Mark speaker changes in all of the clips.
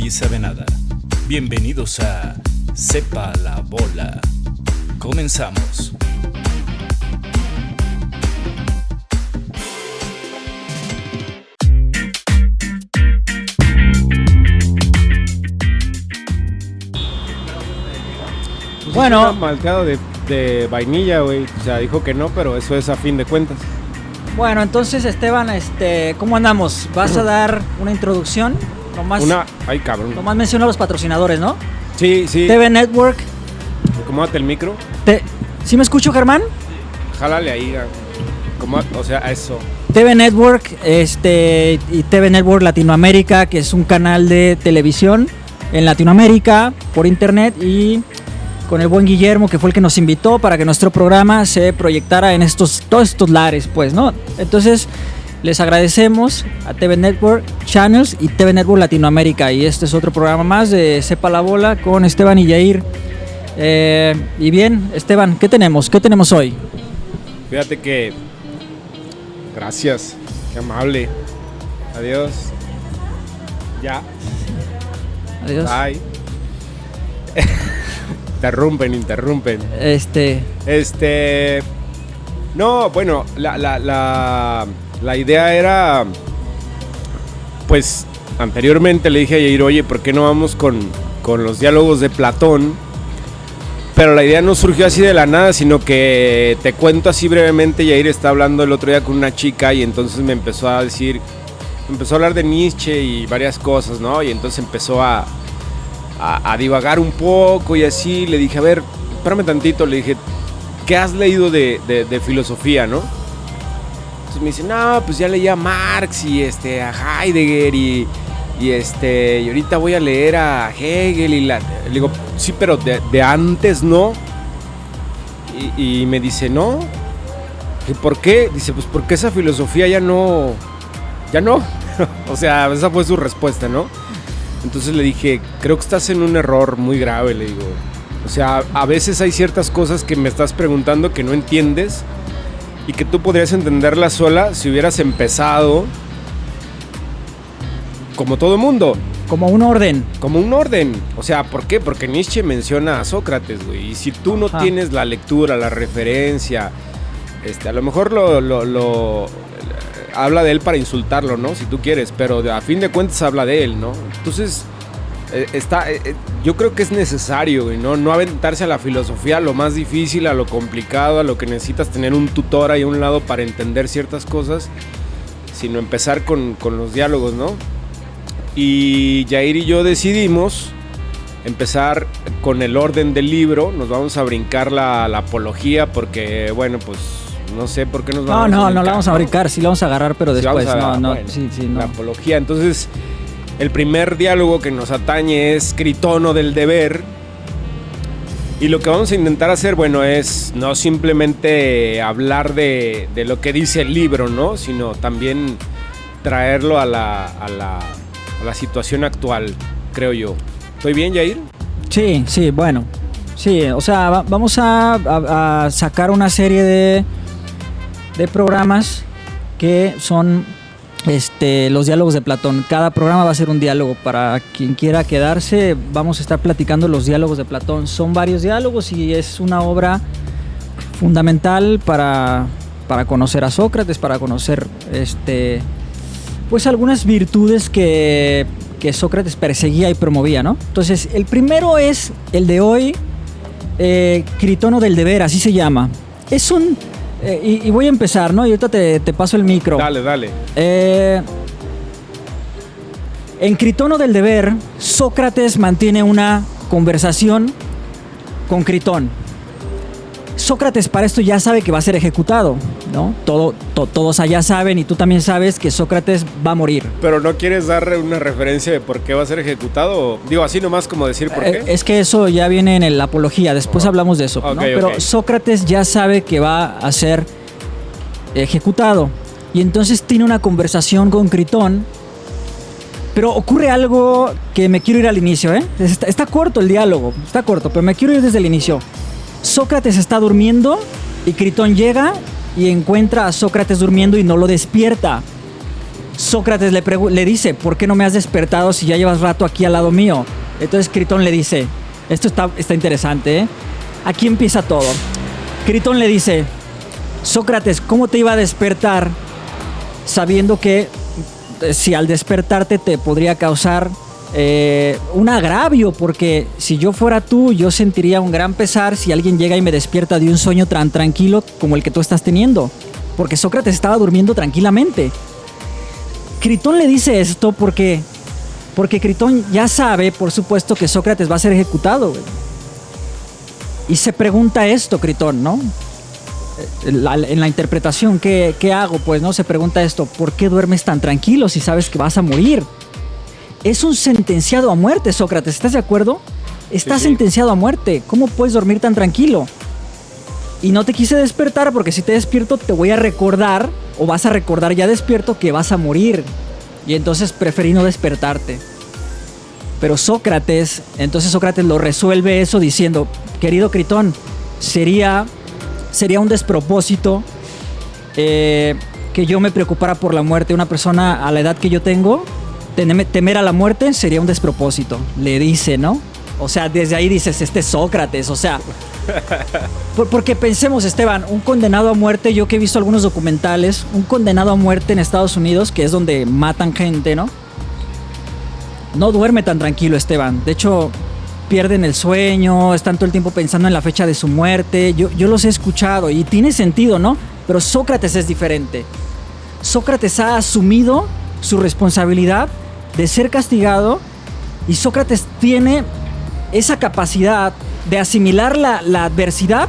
Speaker 1: nadie sabe nada. Bienvenidos a Sepa la Bola. Comenzamos.
Speaker 2: Bueno,
Speaker 3: malteado de vainilla, güey. O sea, dijo que no, pero eso es a fin de cuentas.
Speaker 2: bueno, entonces Esteban, ¿cómo andamos? ¿Vas a dar una introducción?
Speaker 3: Ay, cabrón.
Speaker 2: Nomás menciona a los patrocinadores, ¿no?
Speaker 3: Sí.
Speaker 2: TV Network.
Speaker 3: Acomódate el micro.
Speaker 2: ¿Sí me escucho, Germán?
Speaker 3: Jálale ahí. O sea, eso.
Speaker 2: TV Network, y TV Network Latinoamérica, que es un canal de televisión en Latinoamérica por internet, y con el buen Guillermo, que fue el que nos invitó para que nuestro programa se proyectara en todos estos lares, pues, ¿no? Entonces, les agradecemos a TV Network Channels y TV Network Latinoamérica, y este es otro programa más de Sepa la Bola con Esteban y Yair. Y bien, Esteban, ¿qué tenemos? ¿Qué tenemos hoy?
Speaker 3: Fíjate que... Gracias, qué amable. Adiós. Ya.
Speaker 2: Adiós.
Speaker 3: Bye. Interrumpen. No, bueno, la idea era, pues, anteriormente le dije a Yair, oye, ¿por qué no vamos con los diálogos de Platón? Pero la idea no surgió así de la nada, sino que te cuento así brevemente. Yair estaba hablando el otro día con una chica y entonces me empezó a hablar de Nietzsche y varias cosas, ¿no? Y entonces empezó a divagar un poco y así. Le dije, a ver, espérame tantito, le dije, ¿qué has leído de filosofía, no? Entonces me dice, no, pues ya leí a Marx y a Heidegger y ahorita voy a leer a Hegel le digo, sí, pero de antes no. Y me dice, no. ¿Y por qué? Dice, pues porque esa filosofía ya no. O sea, esa fue su respuesta, ¿no? Entonces le dije, creo que estás en un error muy grave, le digo. O sea, a veces hay ciertas cosas que me estás preguntando que no entiendes y que tú podrías entenderlas sola si hubieras empezado como todo mundo.
Speaker 2: Como un orden.
Speaker 3: O sea, ¿por qué? Porque Nietzsche menciona a Sócrates, güey. Y si tú no tienes la lectura, la referencia, a lo mejor lo habla de él para insultarlo, ¿no? Si tú quieres, pero a fin de cuentas habla de él, ¿no? Entonces, yo creo que es necesario, güey, ¿no? No aventarse a la filosofía, a lo más difícil, a lo complicado, a lo que necesitas tener un tutor ahí a un lado para entender ciertas cosas, sino empezar con los diálogos, ¿no? Y Yair y yo decidimos empezar con el orden del libro. Nos vamos a brincar la apología porque, bueno, pues no sé por qué nos vamos a brincar.
Speaker 2: No la vamos a brincar, sí la vamos a agarrar, pero después. No.
Speaker 3: La apología. Entonces, el primer diálogo que nos atañe es Critono del deber. Y lo que vamos a intentar hacer, bueno, es no simplemente hablar de lo que dice el libro, ¿no? Sino también traerlo a la situación actual, creo yo. ¿Estoy bien, Yair?
Speaker 2: Sí, bueno. Sí, o sea, vamos a sacar una serie de programas que son los diálogos de Platón. Cada programa va a ser un diálogo. Para quien quiera quedarse, vamos a estar platicando los diálogos de Platón. Son varios diálogos y es una obra fundamental para conocer a Sócrates, para conocer pues algunas virtudes que Sócrates perseguía y promovía, ¿no? Entonces, el primero es el de hoy, Critono del deber, así se llama. Es un... y voy a empezar, ¿no? Y ahorita te paso el micro.
Speaker 3: Dale.
Speaker 2: En Critono del deber, Sócrates mantiene una conversación con Critón. Sócrates para esto ya sabe que va a ser ejecutado, ¿no? Todos allá saben y tú también sabes que Sócrates va a morir.
Speaker 3: ¿Pero no quieres dar una referencia de por qué va a ser ejecutado? Digo, así nomás como decir por qué.
Speaker 2: Es que eso ya viene en la apología, después hablamos de eso, ¿no? Pero Sócrates ya sabe que va a ser ejecutado y entonces tiene una conversación con Critón, pero ocurre algo que me quiero ir al inicio, ¿eh? Está corto el diálogo, pero me quiero ir desde el inicio. Sócrates está durmiendo y Critón llega y encuentra a Sócrates durmiendo y no lo despierta. Sócrates le dice, ¿por qué no me has despertado si ya llevas rato aquí al lado mío? Entonces Critón le dice, esto está interesante, ¿eh? Aquí empieza todo. Critón le dice, Sócrates, ¿cómo te iba a despertar sabiendo que si al despertarte te podría causar un agravio? Porque si yo fuera tú, yo sentiría un gran pesar si alguien llega y me despierta de un sueño tan tranquilo como el que tú estás teniendo. Porque Sócrates estaba durmiendo tranquilamente. Critón le dice esto porque Critón ya sabe, por supuesto, que Sócrates va a ser ejecutado, güey. Y se pregunta esto, Critón, ¿no? En la interpretación, ¿qué hago? Pues, ¿no? Se pregunta esto, ¿por qué duermes tan tranquilo si sabes que vas a morir? Es un sentenciado a muerte, Sócrates, ¿estás de acuerdo? Estás sentenciado a muerte. ¿Cómo puedes dormir tan tranquilo? Y no te quise despertar porque si te despierto te voy a recordar, o vas a recordar ya despierto, que vas a morir. Y entonces preferí no despertarte. Pero entonces Sócrates lo resuelve eso diciendo, querido Critón, sería un despropósito que yo me preocupara por la muerte de una persona a la edad que yo tengo. Temer a la muerte sería un despropósito, le dice, ¿no? O sea, desde ahí dices, este es Sócrates, o sea... Porque pensemos, Esteban, un condenado a muerte, yo que he visto algunos documentales, un condenado a muerte en Estados Unidos, que es donde matan gente, ¿no? No duerme tan tranquilo, Esteban. De hecho, pierden el sueño, están todo el tiempo pensando en la fecha de su muerte. Yo los he escuchado y tiene sentido, ¿no? Pero Sócrates es diferente. Sócrates ha asumido su responsabilidad de ser castigado y Sócrates tiene esa capacidad de asimilar la adversidad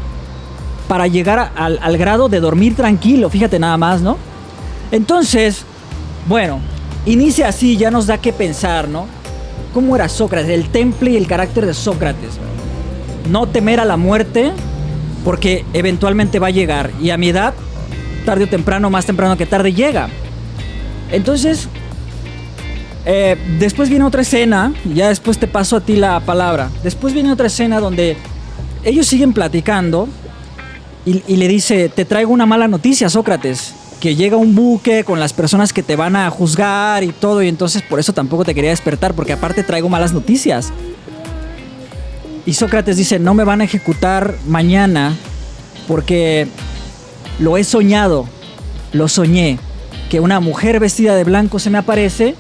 Speaker 2: para llegar al grado de dormir tranquilo, fíjate nada más, ¿no? Entonces, bueno, inicia así, ya nos da que pensar, ¿no? ¿Cómo era Sócrates? El temple y el carácter de Sócrates. No temer a la muerte, porque eventualmente va a llegar, y a mi edad, tarde o temprano, más temprano que tarde, llega. Entonces, después viene otra escena, ya después te paso a ti la palabra. Después viene otra escena donde ellos siguen platicando y le dice, te traigo una mala noticia, Sócrates, que llega un buque con las personas que te van a juzgar y todo, y entonces por eso tampoco te quería despertar, porque aparte traigo malas noticias. Y Sócrates dice, no me van a ejecutar mañana porque lo he soñado, lo soñé, que una mujer vestida de blanco se me aparece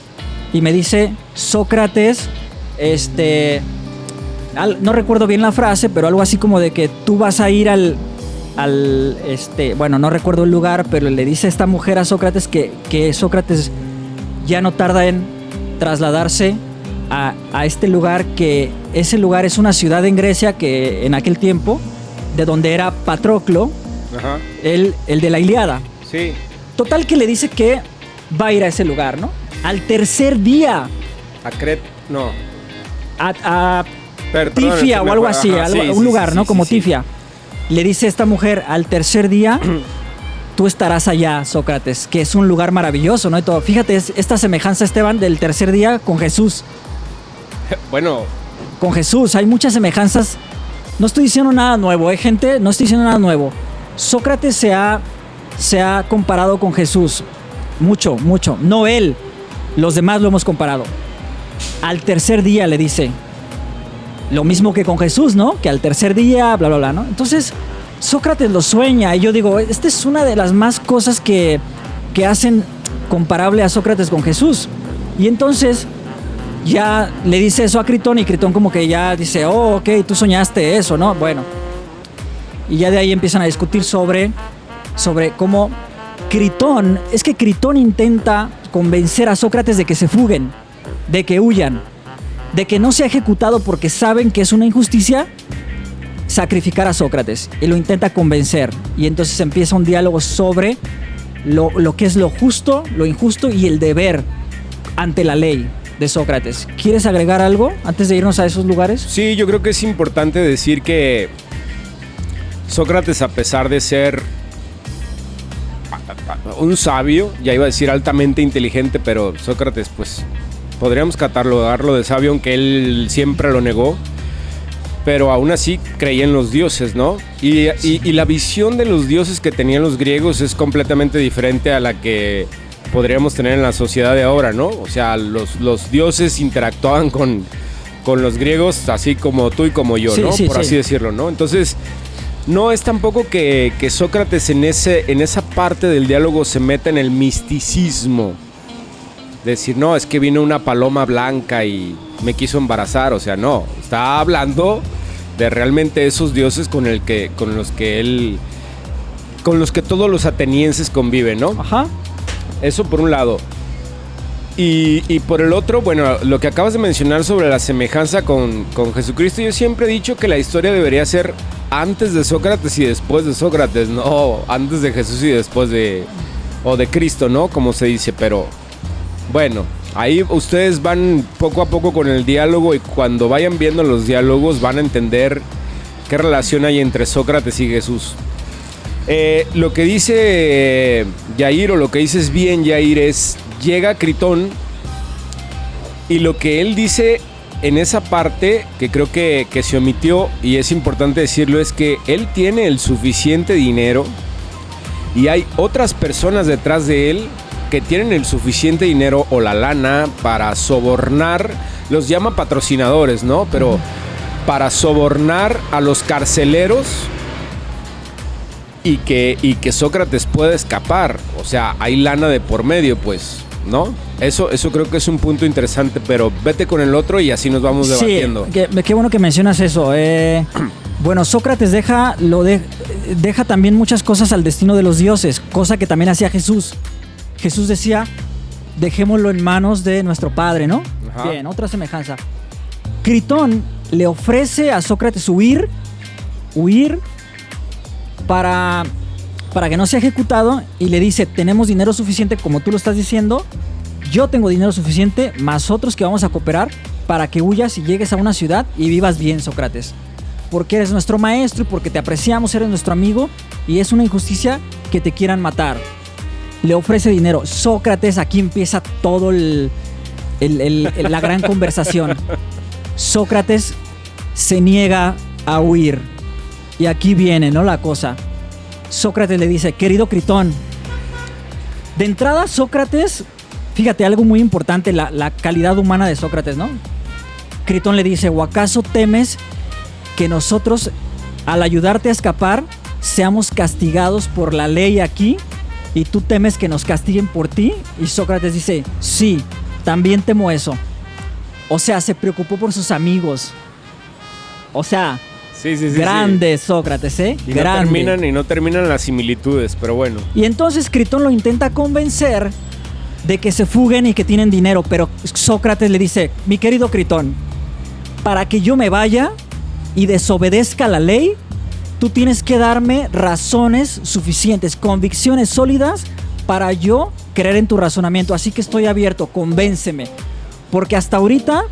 Speaker 2: y me dice, Sócrates, no recuerdo bien la frase, pero algo así como de que tú vas a ir bueno, no recuerdo el lugar, pero le dice esta mujer a Sócrates que Sócrates ya no tarda en trasladarse a este lugar, que ese lugar es una ciudad en Grecia que en aquel tiempo, de donde era Patroclo, ajá, el de la Ilíada.
Speaker 3: Sí.
Speaker 2: Total que le dice que va a ir a ese lugar, ¿no? Al tercer día.
Speaker 3: A Creta, no.
Speaker 2: A Tifia o algo así, un lugar, ¿no? Como Tifia. Le dice esta mujer, al tercer día tú estarás allá, Sócrates, que es un lugar maravilloso, ¿no? Y todo. Fíjate, esta semejanza, Esteban, del tercer día con Jesús.
Speaker 3: Bueno.
Speaker 2: Con Jesús, hay muchas semejanzas. No estoy diciendo nada nuevo, gente, no estoy diciendo nada nuevo. Sócrates se ha comparado con Jesús. Mucho, mucho. No él, los demás lo hemos comparado. Al tercer día le dice... Lo mismo que con Jesús, ¿no? Que al tercer día, bla, bla, bla, ¿no? Entonces, Sócrates lo sueña y yo digo, esta es una de las más cosas que hacen comparable a Sócrates con Jesús. Y entonces, ya le dice eso a Critón y Critón como que ya dice, oh, ok, tú soñaste eso, ¿no? Bueno. Y ya de ahí empiezan a discutir sobre cómo Critón, es que Critón intenta convencer a Sócrates de que se fuguen, de que huyan, de que no sea ejecutado porque saben que es una injusticia sacrificar a Sócrates, y lo intenta convencer, y entonces empieza un diálogo sobre lo que es lo justo, lo injusto y el deber ante la ley de Sócrates. ¿Quieres agregar algo antes de irnos a esos lugares?
Speaker 3: Sí, yo creo que es importante decir que Sócrates, a pesar de ser un sabio, ya iba a decir altamente inteligente, pero Sócrates pues podríamos catalogarlo de sabio, aunque él siempre lo negó, pero aún así creía en los dioses, ¿no? Y la visión de los dioses que tenían los griegos es completamente diferente a la que podríamos tener en la sociedad de ahora, ¿no? O sea, los dioses interactuaban con los griegos así como tú y como yo, ¿no? Por así decirlo, ¿no? Entonces, no es tampoco que Sócrates en esa parte del diálogo se meta en el misticismo. Decir, no, es que vino una paloma blanca y me quiso embarazar. O sea, no. Está hablando de realmente esos dioses con los que todos los atenienses conviven, ¿no?
Speaker 2: Ajá.
Speaker 3: Eso por un lado. Y por el otro, bueno, lo que acabas de mencionar sobre la semejanza con Jesucristo, yo siempre he dicho que la historia debería ser antes de Sócrates y después de Sócrates, no antes de Jesús y después de Cristo, ¿no? Como se dice, pero bueno, ahí ustedes van poco a poco con el diálogo y cuando vayan viendo los diálogos van a entender qué relación hay entre Sócrates y Jesús. Lo que dice Yair, o lo que dices bien, Yair, es: llega Critón y lo que él dice en esa parte, que creo que se omitió y es importante decirlo, es que él tiene el suficiente dinero y hay otras personas detrás de él que tienen el suficiente dinero o la lana para sobornar, los llama patrocinadores, ¿no? Pero para sobornar a los carceleros y que Sócrates pueda escapar. O sea, hay lana de por medio, pues, ¿no? Eso creo que es un punto interesante, pero vete con el otro y así nos vamos debatiendo.
Speaker 2: Sí, qué bueno que mencionas eso. Bueno, Sócrates deja también muchas cosas al destino de los dioses, cosa que también hacía Jesús. Jesús decía, dejémoslo en manos de nuestro Padre, ¿no? Ajá. Bien, otra semejanza. Critón le ofrece a Sócrates huir para que no sea ejecutado y le dice, tenemos dinero suficiente, como tú lo estás diciendo, yo tengo dinero suficiente, más otros que vamos a cooperar para que huyas y llegues a una ciudad y vivas bien, Sócrates. Porque eres nuestro maestro y porque te apreciamos, eres nuestro amigo y es una injusticia que te quieran matar. Le ofrece dinero. Sócrates, aquí empieza todo la gran conversación. Sócrates se niega a huir. Y aquí viene, ¿no? La cosa. Sócrates le dice, querido Critón. De entrada, Sócrates, fíjate, algo muy importante, la calidad humana de Sócrates, ¿no? Critón le dice, ¿o acaso temes que nosotros, al ayudarte a escapar, seamos castigados por la ley aquí? ¿Y tú temes que nos castiguen por ti? Y Sócrates dice, sí, también temo eso. O sea, se preocupó por sus amigos. O sea, sí, grande sí. Sócrates, ¿eh?
Speaker 3: Y
Speaker 2: grande.
Speaker 3: No terminan las similitudes, pero bueno.
Speaker 2: Y entonces Critón lo intenta convencer de que se fuguen y que tienen dinero, pero Sócrates le dice, mi querido Critón, para que yo me vaya y desobedezca la ley, tú tienes que darme razones suficientes, convicciones sólidas para yo creer en tu razonamiento. Así que estoy abierto, convénceme. Porque hasta ahorita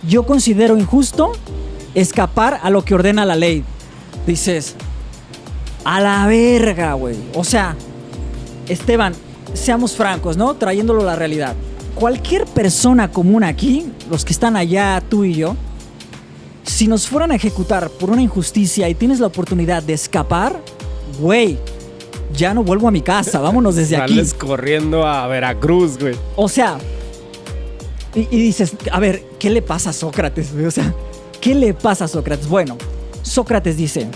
Speaker 2: yo considero injusto escapar a lo que ordena la ley. Dices, a la verga, güey. O sea, Esteban, seamos francos, ¿no? Trayéndolo a la realidad. Cualquier persona común aquí, los que están allá, tú y yo, si nos fueran a ejecutar por una injusticia y tienes la oportunidad de escapar, güey, ya no vuelvo a mi casa, vámonos desde aquí.
Speaker 3: Sales corriendo a Veracruz, güey.
Speaker 2: O sea, y dices, a ver, ¿qué le pasa a Sócrates, güey? O sea, ¿qué le pasa a Sócrates? Bueno, Sócrates dice,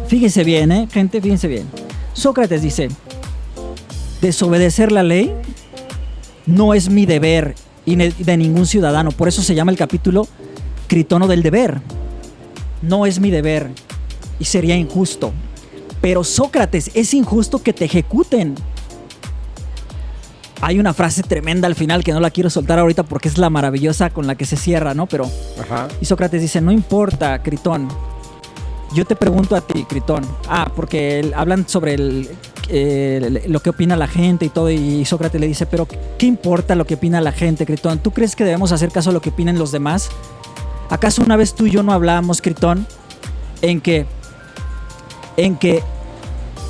Speaker 2: fíjense bien, gente, fíjense bien. Sócrates dice, desobedecer la ley no es mi deber y de ningún ciudadano. Por eso se llama el capítulo Critono del deber. No es mi deber y sería injusto. Pero Sócrates, es injusto que te ejecuten. Hay una frase tremenda al final que no la quiero soltar ahorita porque es la maravillosa con la que se cierra, ¿no? Pero ajá. Y Sócrates dice, no importa, Critón. Yo te pregunto a ti, Critón. Porque hablan sobre lo que opina la gente y todo. Y Sócrates le dice, pero ¿qué importa lo que opina la gente, Critón? ¿Tú crees que debemos hacer caso a lo que opinen los demás? ¿Acaso una vez tú y yo no hablábamos, Critón, en que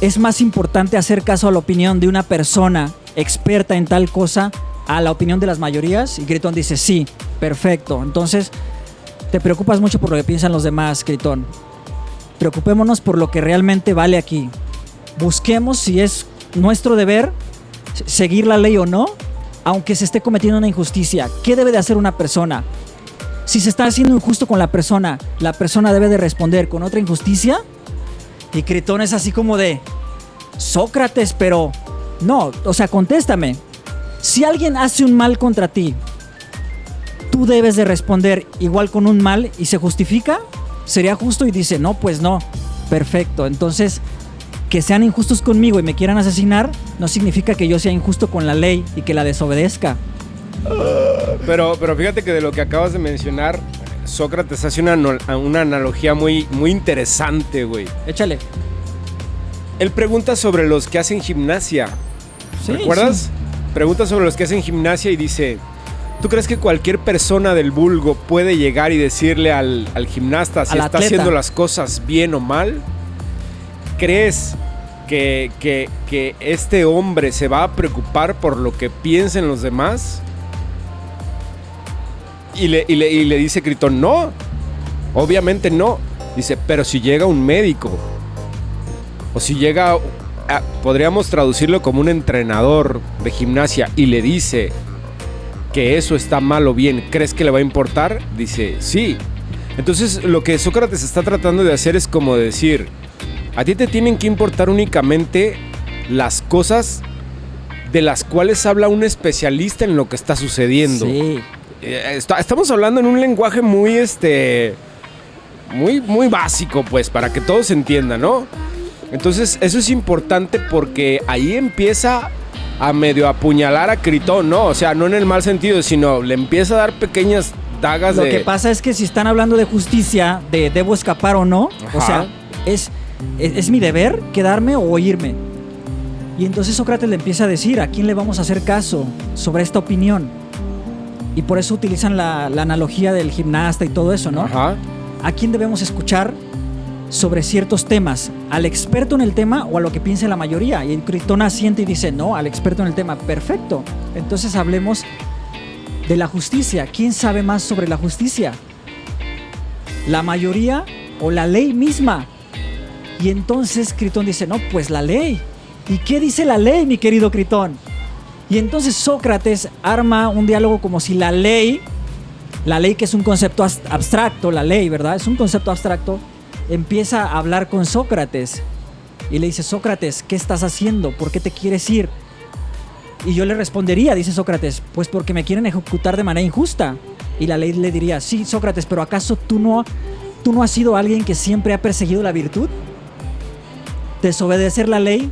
Speaker 2: es más importante hacer caso a la opinión de una persona experta en tal cosa a la opinión de las mayorías? Y Critón dice, sí, perfecto. Entonces, te preocupas mucho por lo que piensan los demás, Critón. Preocupémonos por lo que realmente vale aquí. Busquemos si es nuestro deber seguir la ley o no, aunque se esté cometiendo una injusticia. ¿Qué debe de hacer una persona? Si se está haciendo injusto con la persona debe de responder con otra injusticia. Y Critón es así como de, Sócrates, pero no, o sea, contéstame. Si alguien hace un mal contra ti, ¿tú debes de responder igual con un mal y se justifica? ¿Sería justo? Y dice, no, pues no. Perfecto. Entonces, que sean injustos conmigo y me quieran asesinar, no significa que yo sea injusto con la ley y que la desobedezca.
Speaker 3: Pero fíjate que de lo que acabas de mencionar, Sócrates hace una analogía muy, muy interesante, güey.
Speaker 2: Échale.
Speaker 3: Él pregunta sobre los que hacen gimnasia.
Speaker 2: Sí,
Speaker 3: ¿Recuerdas?
Speaker 2: sí.
Speaker 3: Pregunta sobre los que hacen gimnasia y dice, ¿tú crees que cualquier persona del vulgo puede llegar y decirle al gimnasta si
Speaker 2: Al
Speaker 3: está
Speaker 2: atleta.
Speaker 3: haciendo las cosas bien o mal? ¿Crees que este hombre se va a preocupar por lo que piensen los demás? Y le dice Critón, no, obviamente no. Dice, pero si llega un médico, o si llega, podríamos traducirlo como un entrenador de gimnasia, y le dice que eso está mal o bien, ¿crees que le va a importar? Dice, sí. Entonces lo que Sócrates está tratando de hacer es como decir, a ti te tienen que importar únicamente las cosas de las cuales habla un especialista en lo que está sucediendo.
Speaker 2: Sí.
Speaker 3: Estamos hablando en un lenguaje muy, muy básico, pues, para que todos entiendan, ¿no? Entonces, eso es importante porque ahí empieza a medio apuñalar a Critón, ¿no? O sea, no en el mal sentido, sino le empieza a dar pequeñas dagas
Speaker 2: Lo que pasa es que si están hablando de justicia, de debo escapar o no,
Speaker 3: Ajá.
Speaker 2: o sea, es mi deber quedarme o irme. Y entonces Sócrates le empieza a decir, ¿a quién le vamos a hacer caso sobre esta opinión? Y por eso utilizan la analogía del gimnasta y todo eso, ¿no?
Speaker 3: Ajá.
Speaker 2: ¿A quién debemos escuchar sobre ciertos temas? ¿Al experto en el tema o a lo que piense la mayoría? Y Critón asiente y dice, no, al experto en el tema. Perfecto. Entonces hablemos de la justicia. ¿Quién sabe más sobre la justicia? ¿La mayoría o la ley misma? Y entonces Critón dice, no, pues la ley. ¿Y qué dice la ley, mi querido Critón? Y entonces Sócrates arma un diálogo como si la ley que es un concepto abstracto, la ley, ¿verdad? Es un concepto abstracto, empieza a hablar con Sócrates y le dice, Sócrates, ¿qué estás haciendo? ¿Por qué te quieres ir? Y yo le respondería, dice Sócrates, pues porque me quieren ejecutar de manera injusta. Y la ley le diría, sí, Sócrates, pero ¿acaso tú no has sido alguien que siempre ha perseguido la virtud? ¿Desobedecer la ley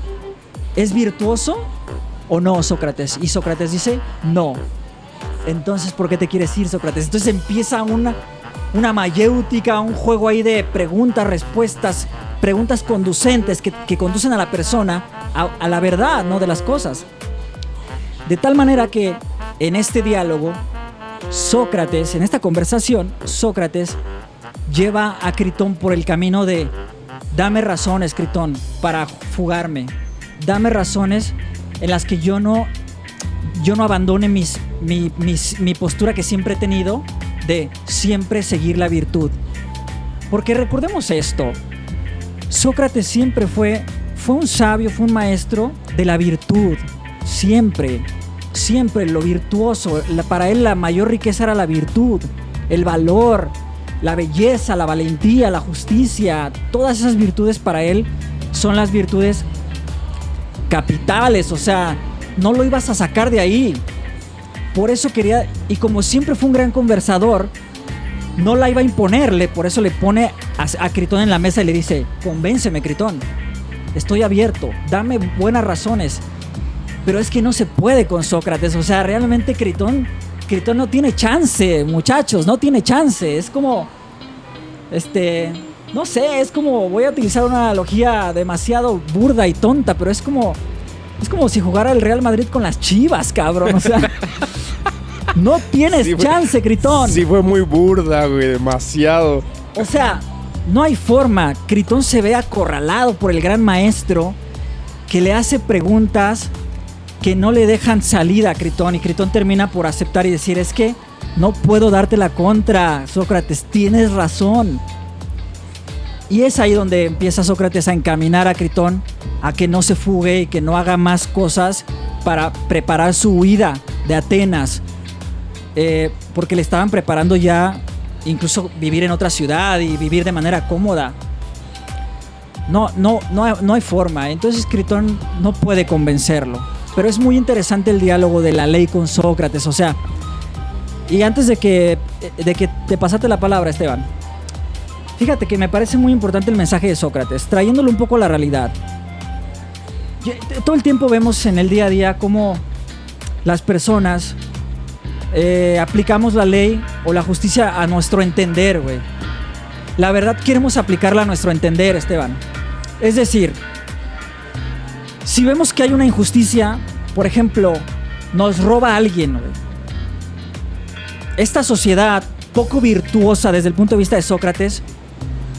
Speaker 2: es virtuoso o no, Sócrates? Y Sócrates dice, no. Entonces, ¿por qué te quieres ir, Sócrates? Entonces empieza una mayéutica, un juego ahí de preguntas, respuestas, preguntas conducentes que conducen a la persona a la verdad, ¿no? De las cosas. De tal manera que en este diálogo, Sócrates, en esta conversación, Sócrates lleva a Critón por el camino de dame razones, Critón, para fugarme. Dame razones en las que yo no abandone mi postura que siempre he tenido de siempre seguir la virtud. Porque recordemos esto, Sócrates siempre fue un sabio, fue un maestro de la virtud. Siempre lo virtuoso. Para él la mayor riqueza era la virtud, el valor, la belleza, la valentía, la justicia. Todas esas virtudes para él son las virtudes capitales, o sea, no lo ibas a sacar de ahí. Por eso quería, y como siempre fue un gran conversador, no la iba a imponerle, por eso le pone a Critón en la mesa y le dice, convénceme, Critón, estoy abierto, dame buenas razones. Pero es que no se puede con Sócrates, o sea, realmente Critón no tiene chance, muchachos, no tiene chance. Es como, no sé, es como, voy a utilizar una analogía demasiado burda y tonta, pero es como si jugara el Real Madrid con las Chivas, cabrón, o sea, no tienes chance, Critón.
Speaker 3: Sí fue muy burda, güey, demasiado.
Speaker 2: O sea, no hay forma. Critón se ve acorralado por el gran maestro que le hace preguntas que no le dejan salida a Critón, y Critón termina por aceptar y decir, es que no puedo darte la contra, Sócrates, tienes razón. Y es ahí donde empieza Sócrates a encaminar a Critón a que no se fugue y que no haga más cosas para preparar su huida de Atenas, porque le estaban preparando ya incluso vivir en otra ciudad y vivir de manera cómoda. No hay forma. Entonces Critón no puede convencerlo. Pero es muy interesante el diálogo de la ley con Sócrates. O sea, y antes de que te pasaste la palabra, Esteban, fíjate que me parece muy importante el mensaje de Sócrates, trayéndolo un poco a la realidad. Todo el tiempo vemos en el día a día cómo las personas aplicamos la ley o la justicia a nuestro entender, güey. La verdad queremos aplicarla a nuestro entender, Esteban. Es decir, si vemos que hay una injusticia, por ejemplo, nos roba a alguien, güey. Esta sociedad poco virtuosa desde el punto de vista de Sócrates,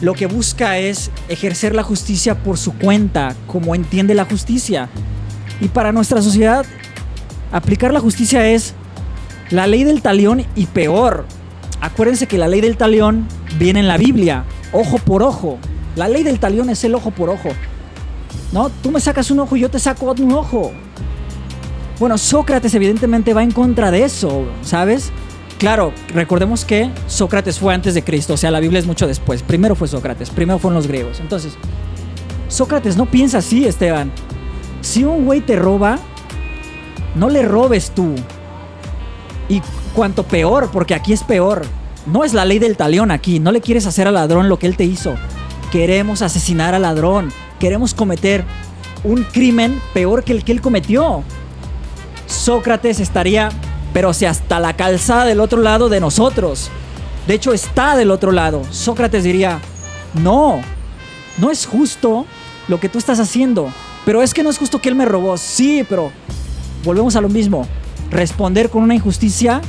Speaker 2: lo que busca es ejercer la justicia por su cuenta, como entiende la justicia. Y para nuestra sociedad, aplicar la justicia es la ley del talión y peor. Acuérdense que la ley del talión viene en la Biblia, ojo por ojo. La ley del talión es el ojo por ojo. ¿No? Tú me sacas un ojo y yo te saco un ojo. Bueno, Sócrates evidentemente va en contra de eso, ¿sabes? Claro, recordemos que Sócrates fue antes de Cristo, o sea, la Biblia es mucho después. Primero fue Sócrates, primero fueron los griegos. Entonces, Sócrates no piensa así, Esteban. Si un güey te roba, no le robes tú. Y cuanto peor, porque aquí es peor. No es la ley del talión aquí, no le quieres hacer al ladrón lo que él te hizo. Queremos asesinar al ladrón. Queremos cometer un crimen peor que el que él cometió. Sócrates estaría, pero si hasta la calzada del otro lado de nosotros. De hecho, está del otro lado. Sócrates diría, no es justo lo que tú estás haciendo. Pero es que no es justo que él me robó. Sí, pero volvemos a lo mismo. Responder con una injusticia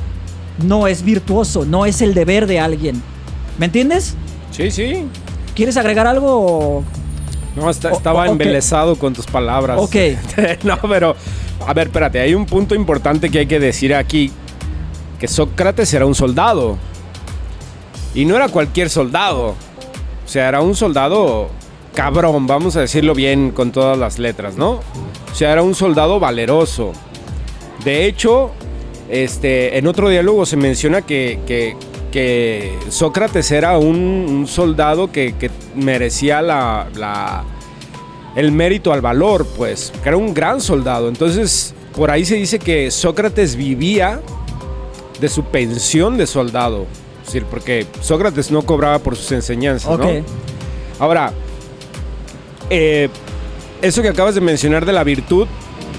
Speaker 2: no es virtuoso, no es el deber de alguien. ¿Me entiendes?
Speaker 3: Sí, sí.
Speaker 2: ¿Quieres agregar algo?
Speaker 3: No, estaba embelesado con tus palabras.
Speaker 2: Ok.
Speaker 3: No, pero, a ver, espérate, hay un punto importante que hay que decir aquí, que Sócrates era un soldado. Y no era cualquier soldado. O sea, era un soldado cabrón, vamos a decirlo bien con todas las letras, ¿no? O sea, era un soldado valeroso. De hecho, en otro diálogo se menciona que Sócrates era un soldado que merecía el mérito al valor, pues, que era un gran soldado. Entonces, por ahí se dice que Sócrates vivía de su pensión de soldado. Es decir, porque Sócrates no cobraba por sus enseñanzas, ¿no? Ahora, eso que acabas de mencionar de la virtud,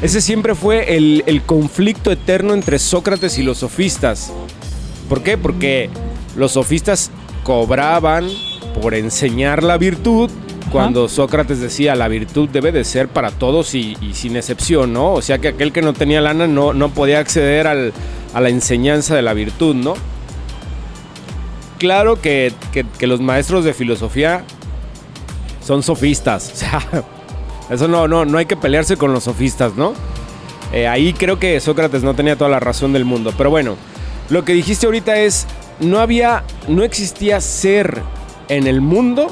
Speaker 3: ese siempre fue el conflicto eterno entre Sócrates y los sofistas. ¿Por qué? Porque los sofistas cobraban por enseñar la virtud, cuando Sócrates decía la virtud debe de ser para todos y sin excepción, ¿no? O sea que aquel que no tenía lana no podía acceder a la enseñanza de la virtud, ¿no? Claro que los maestros de filosofía son sofistas, o sea, eso no hay que pelearse con los sofistas, ¿no? Ahí creo que Sócrates no tenía toda la razón del mundo, pero bueno, lo que dijiste ahorita es, no existía ser en el mundo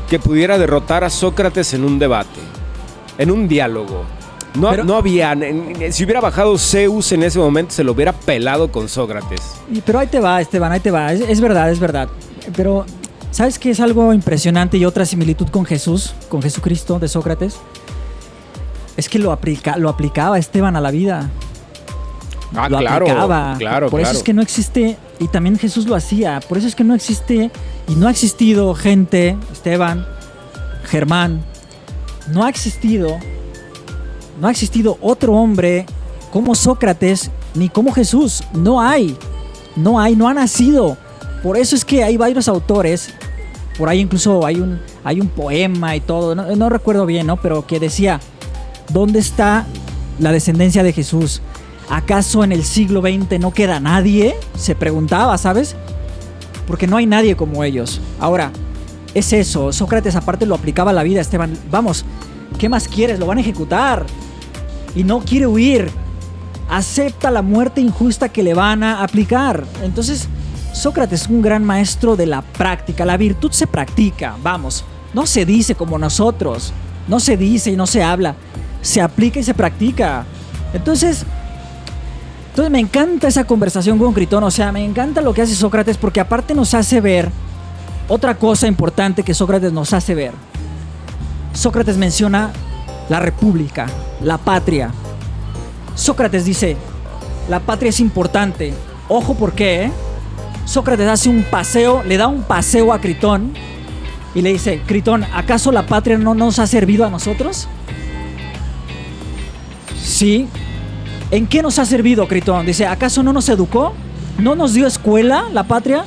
Speaker 3: que pudiera derrotar a Sócrates en un debate, en un diálogo. No había, si hubiera bajado Zeus en ese momento, se lo hubiera pelado con Sócrates.
Speaker 2: Pero ahí te va, Esteban, ahí te va. Es verdad. Pero, ¿sabes qué es algo impresionante y otra similitud con Jesús, con Jesucristo de Sócrates? Es que lo aplicaba Esteban a la vida. Lo aplicaba.
Speaker 3: Claro.
Speaker 2: Por eso es que no existe, y también Jesús lo hacía, por eso es que no existe y no ha existido gente, Esteban, Germán, no ha existido otro hombre como Sócrates ni como Jesús. No ha nacido. Por eso es que hay varios autores, por ahí incluso hay un poema y todo, no recuerdo bien, ¿no? Pero que decía, ¿dónde está la descendencia de Jesús? ¿Acaso en el siglo XX no queda nadie? Se preguntaba, ¿sabes? Porque no hay nadie como ellos. Ahora, es eso. Sócrates aparte lo aplicaba a la vida, Esteban. Vamos, ¿qué más quieres? Lo van a ejecutar. Y no quiere huir. Acepta la muerte injusta que le van a aplicar. Entonces, Sócrates es un gran maestro de la práctica. La virtud se practica, vamos. No se dice como nosotros. No se dice y no se habla. Se aplica y se practica. Entonces me encanta esa conversación con Critón. O sea, me encanta lo que hace Sócrates porque aparte nos hace ver otra cosa importante que Sócrates nos hace ver. Sócrates menciona la república, la patria. Sócrates dice, la patria es importante. Ojo, ¿por qué? Sócrates hace un paseo, le da un paseo a Critón y le dice, Critón, ¿acaso la patria no nos ha servido a nosotros? Sí. ¿En qué nos ha servido, Critón? Dice, ¿acaso no nos educó? ¿No nos dio escuela, la patria?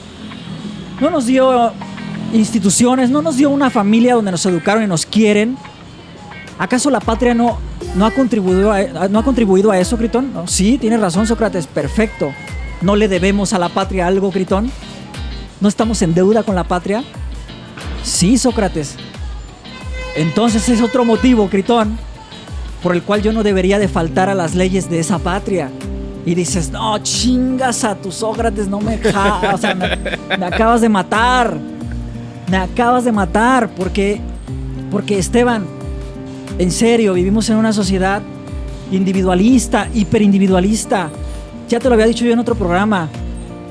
Speaker 2: ¿No nos dio instituciones? ¿No nos dio una familia donde nos educaron y nos quieren? ¿Acaso la patria no ha contribuido a eso, Critón? No, sí, tienes razón, Sócrates, perfecto. ¿No le debemos a la patria algo, Critón? ¿No estamos en deuda con la patria? Sí, Sócrates. Entonces es otro motivo, Critón, por el cual yo no debería de faltar a las leyes de esa patria. Y dices, no, chingas a tu Sócrates, no me o sea, me acabas de matar. Me acabas de matar porque Esteban, en serio, vivimos en una sociedad individualista, hiperindividualista. Ya te lo había dicho yo en otro programa.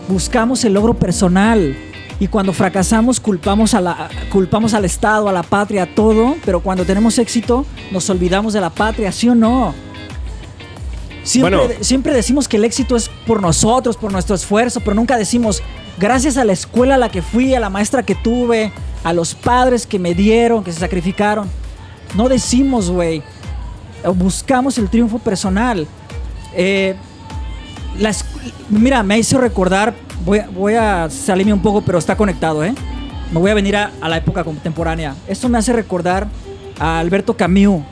Speaker 2: Buscamos el logro personal y cuando fracasamos culpamos al Estado, a la patria, a todo, pero cuando tenemos éxito nos olvidamos de la patria, ¿sí o no? Siempre decimos que el éxito es por nosotros, por nuestro esfuerzo, pero nunca decimos gracias a la escuela a la que fui, a la maestra que tuve, a los padres que me dieron, que se sacrificaron. No decimos, güey. Buscamos el triunfo personal. Mira, me hizo recordar, voy a salirme un poco, pero está conectado, ¿eh? Me voy a venir a la época contemporánea. Esto me hace recordar a Alberto Camus.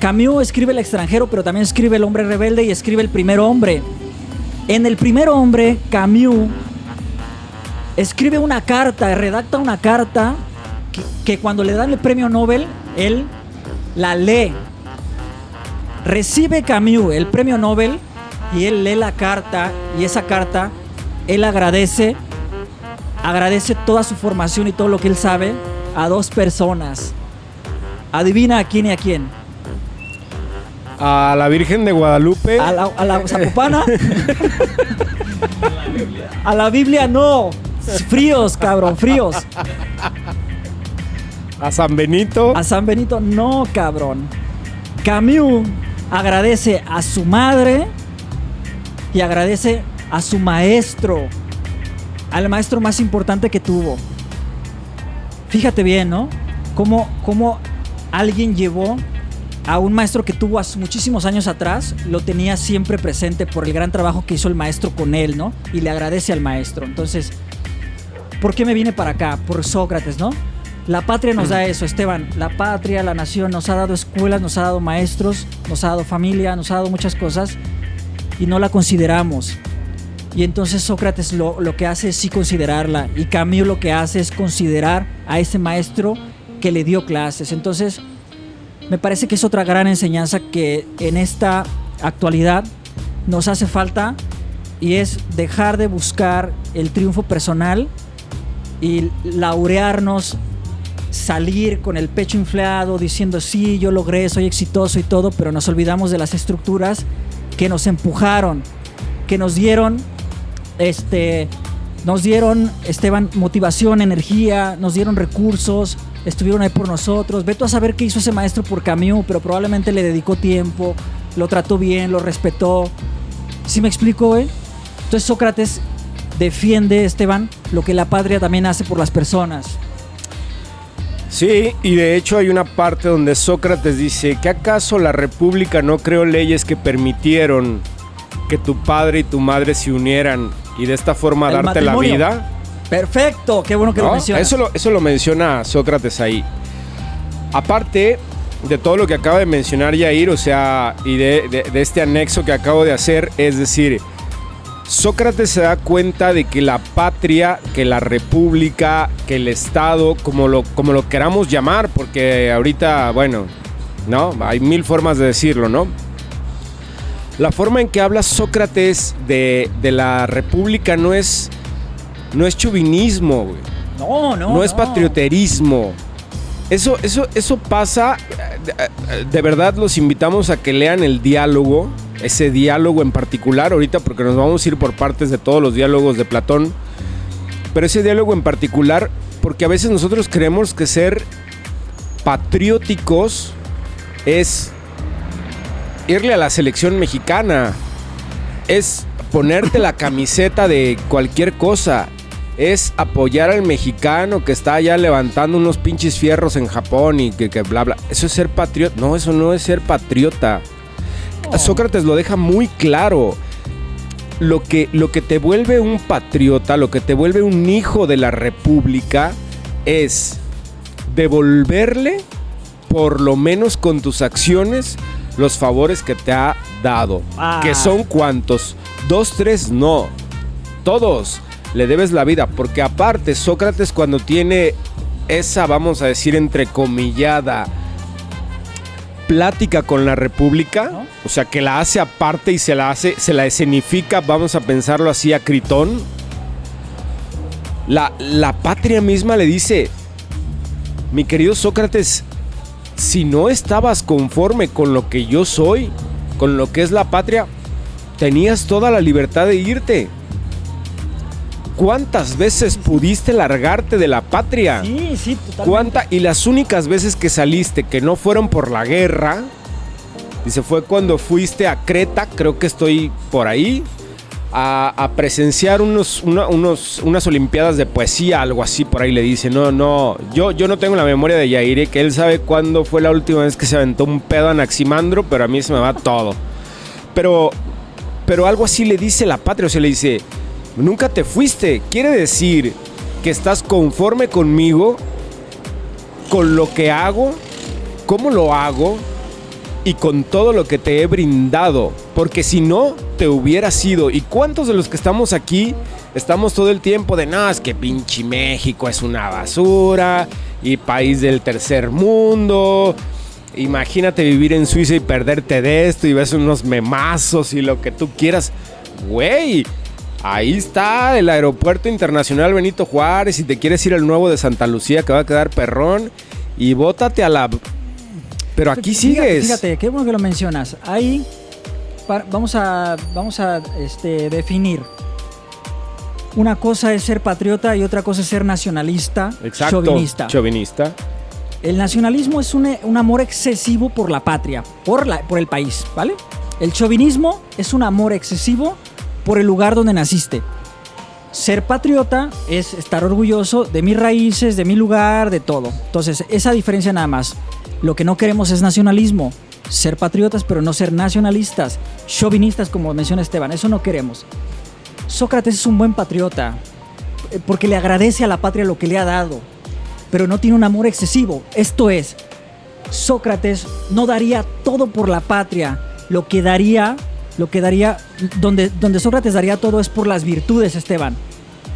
Speaker 2: Camus escribe El extranjero, pero también escribe El hombre rebelde y escribe El primer hombre. En El primer hombre, Camus escribe una carta, redacta una carta que cuando le dan el premio Nobel, él la lee. Recibe Camus el premio Nobel y él lee la carta, y esa carta él agradece toda su formación y todo lo que él sabe a dos personas. Adivina a quién y a quién.
Speaker 3: A la Virgen de Guadalupe.
Speaker 2: A la Zapopana. A la Biblia no. Fríos, cabrón, fríos.
Speaker 3: A San Benito.
Speaker 2: A San Benito no, cabrón. Camus agradece a su madre y agradece a su maestro, al maestro más importante que tuvo. Fíjate bien, ¿no? Cómo alguien llevó a un maestro que tuvo hace muchísimos años atrás, lo tenía siempre presente por el gran trabajo que hizo el maestro con él, ¿no? Y le agradece al maestro. Entonces, ¿por qué me vine para acá? Por Sócrates, ¿no? La patria nos da eso, Esteban. La patria, la nación nos ha dado escuelas, nos ha dado maestros, nos ha dado familia, nos ha dado muchas cosas y no la consideramos. Y entonces Sócrates lo que hace es sí considerarla, y Camus lo que hace es considerar a ese maestro que le dio clases. Entonces me parece que es otra gran enseñanza que en esta actualidad nos hace falta, y es dejar de buscar el triunfo personal y laurearnos, salir con el pecho inflado diciendo sí, yo logré, soy exitoso y todo, pero nos olvidamos de las estructuras que nos empujaron, que nos dieron Esteban, motivación, energía, nos dieron recursos, estuvieron ahí por nosotros. Ve tú a saber qué hizo ese maestro por Camus, pero probablemente le dedicó tiempo, lo trató bien, lo respetó. ¿Sí me explico, güey? Entonces Sócrates defiende, Esteban, lo que la patria también hace por las personas.
Speaker 3: Sí, y de hecho hay una parte donde Sócrates dice que ¿acaso la república no creó leyes que permitieron que tu padre y tu madre se unieran y de esta forma
Speaker 2: El
Speaker 3: darte
Speaker 2: matrimonio.
Speaker 3: la vida?
Speaker 2: Perfecto, qué bueno que lo mencionas.
Speaker 3: Eso lo menciona Sócrates ahí. Aparte de todo lo que acaba de mencionar Yair, o sea, y de este anexo que acabo de hacer, es decir, Sócrates se da cuenta de que la patria, que la república, que el Estado, como lo queramos llamar, porque ahorita, bueno, ¿no? Hay mil formas de decirlo, ¿no? La forma en que habla Sócrates de la república no es chauvinismo, güey.
Speaker 2: No.
Speaker 3: No es patrioterismo. Eso pasa. De verdad los invitamos a que lean el diálogo, ese diálogo en particular, ahorita porque nos vamos a ir por partes de todos los diálogos de Platón, pero ese diálogo en particular, porque a veces nosotros creemos que ser patrióticos es irle a la selección mexicana, es ponerte la camiseta de cualquier cosa, es apoyar al mexicano que está allá levantando unos pinches fierros en Japón y que bla bla. Eso es ser patriota. No, eso no es ser patriota. Oh. Sócrates lo deja muy claro. Lo que te vuelve un patriota, lo que te vuelve un hijo de la república es devolverle, por lo menos con tus acciones, los favores que te ha dado. ¿Que son cuántos? 2, 3, no. Todos. Le debes la vida, porque aparte Sócrates cuando tiene esa, vamos a decir, entrecomillada plática con la República, ¿no? O sea, que la hace aparte y se la escenifica, vamos a pensarlo así, a Critón. La patria misma le dice: mi querido Sócrates, si no estabas conforme con lo que yo soy, con lo que es la patria, tenías toda la libertad de irte. ¿Cuántas veces pudiste largarte de la patria?
Speaker 2: Sí, totalmente.
Speaker 3: Y las únicas veces que saliste que no fueron por la guerra, dice, fue cuando fuiste a Creta, creo que estoy por ahí, a presenciar unas olimpiadas de poesía, algo así, por ahí le dice. Yo no tengo la memoria de Yair, que él sabe cuándo fue la última vez que se aventó un pedo a Anaximandro, pero a mí se me va todo. Pero algo así le dice la patria, o sea, le dice: nunca te fuiste. Quiere decir que estás conforme conmigo, con lo que hago, cómo lo hago y con todo lo que te he brindado. Porque si no, te hubieras ido. ¿Y cuántos de los que estamos aquí estamos todo el tiempo de no, es que pinche México es una basura y país del tercer mundo? Imagínate vivir en Suiza y perderte de esto y ves unos memazos y lo que tú quieras. Güey, ahí está el aeropuerto internacional Benito Juárez. Si te quieres ir al nuevo de Santa Lucía, que va a quedar perrón, y bótate a la... Pero aquí sigues.
Speaker 2: Fíjate, qué bueno que lo mencionas. Ahí vamos a definir. Una cosa es ser patriota y otra cosa es ser nacionalista.
Speaker 3: Exacto, chauvinista.
Speaker 2: El nacionalismo es un amor excesivo por la patria, por el país, ¿vale? El chauvinismo es un amor excesivo por el lugar donde naciste. Ser patriota es estar orgulloso de mis raíces, de mi lugar, de todo. Entonces, esa diferencia nada más. Lo que no queremos es nacionalismo. Ser patriotas, pero no ser nacionalistas. Chauvinistas, como menciona Esteban. Eso no queremos. Sócrates es un buen patriota porque le agradece a la patria lo que le ha dado, pero no tiene un amor excesivo. Esto es, Sócrates no daría todo por la patria. Lo que daría, donde Sócrates daría todo es por las virtudes, Esteban.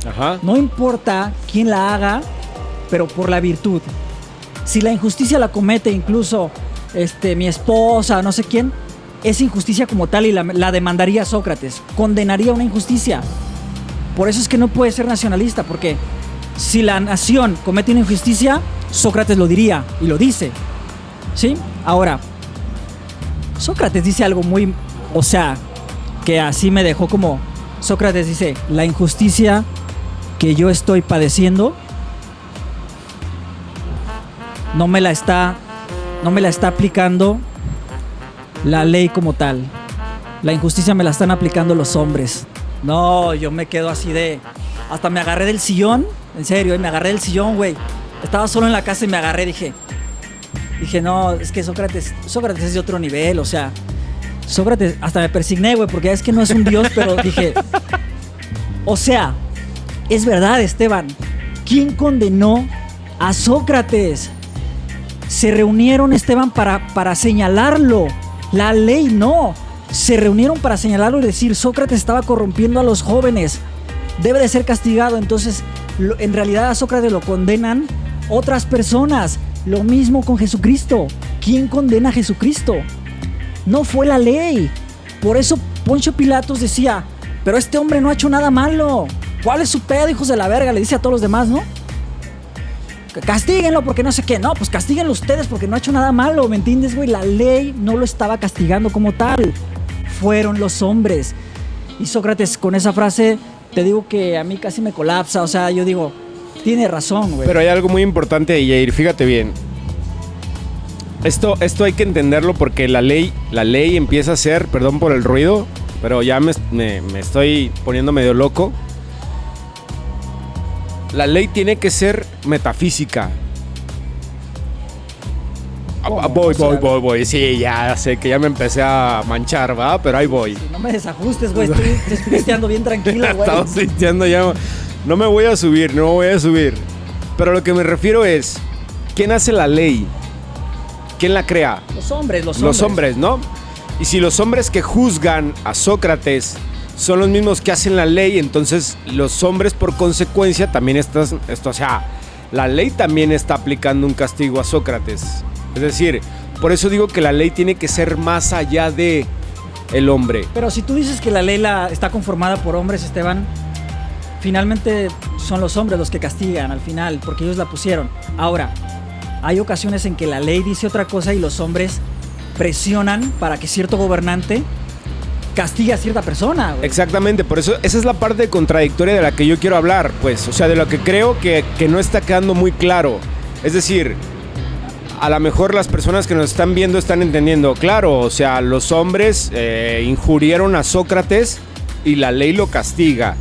Speaker 3: Ajá.
Speaker 2: No importa quién la haga, pero por la virtud. Si la injusticia la comete incluso mi esposa, no sé quién, es injusticia como tal y la demandaría Sócrates. Condenaría una injusticia. Por eso es que no puede ser nacionalista, porque si la nación comete una injusticia, Sócrates lo diría y lo dice. ¿Sí? Ahora, Sócrates dice algo muy... O sea, que así me dejó como... Sócrates dice, la injusticia que yo estoy padeciendo no me la está aplicando la ley como tal. La injusticia me la están aplicando los hombres. No, yo me quedo así de... Hasta me agarré del sillón. En serio, me agarré del sillón, güey. Estaba solo en la casa y me agarré. Dije, no, es que Sócrates es de otro nivel. O sea, Sócrates... Hasta me persigné, güey, porque es que no es un dios. Pero dije... O sea, es verdad, Esteban. ¿Quién condenó a Sócrates? Se reunieron, Esteban, para señalarlo. La ley no. Se reunieron para señalarlo y decir, Sócrates estaba corrompiendo a los jóvenes. Debe de ser castigado. Entonces, en realidad a Sócrates lo condenan otras personas. Lo mismo con Jesucristo. ¿Quién condena a Jesucristo? No fue la ley. Por eso Poncio Pilatos decía, pero este hombre no ha hecho nada malo. ¿Cuál es su pedo, hijos de la verga? Le dice a todos los demás, ¿no? castíguenlo porque no sé qué. No, pues castíguenlo ustedes porque no ha hecho nada malo, ¿me entiendes, güey? La ley no lo estaba castigando como tal. Fueron los hombres. Y Sócrates, con esa frase, te digo que a mí casi me colapsa. O sea, yo digo, tiene razón, güey.
Speaker 3: Pero hay algo muy importante ahí, Jair, fíjate bien. Esto hay que entenderlo porque la ley empieza a ser, perdón por el ruido, pero ya me estoy poniendo medio loco. La ley tiene que ser metafísica. Voy. Sí, ya sé que ya me empecé a manchar, ¿va? Pero ahí voy.
Speaker 2: Sí, no me desajustes, güey. Estoy pisteando bien tranquilo, güey.
Speaker 3: Estamos pisteando ya. No me voy a subir. Pero lo que me refiero es, ¿quién hace la ley? ¿Quién la crea?
Speaker 2: Los hombres.
Speaker 3: Los hombres, ¿no? Y si los hombres que juzgan a Sócrates son los mismos que hacen la ley, entonces los hombres por consecuencia también o sea, la ley también está aplicando un castigo a Sócrates. Es decir, por eso digo que la ley tiene que ser más allá de el hombre.
Speaker 2: Pero si tú dices que la ley está conformada por hombres, Esteban, finalmente son los hombres los que castigan al final, porque ellos la pusieron. Ahora, hay ocasiones en que la ley dice otra cosa y los hombres presionan para que cierto gobernante castigue a cierta persona, güey.
Speaker 3: Exactamente, por eso esa es la parte contradictoria de la que yo quiero hablar, pues, o sea, de lo que creo que no está quedando muy claro. Es decir, a lo mejor las personas que nos están viendo están entendiendo, claro, o sea, los hombres injurieron a Sócrates y la ley lo castiga.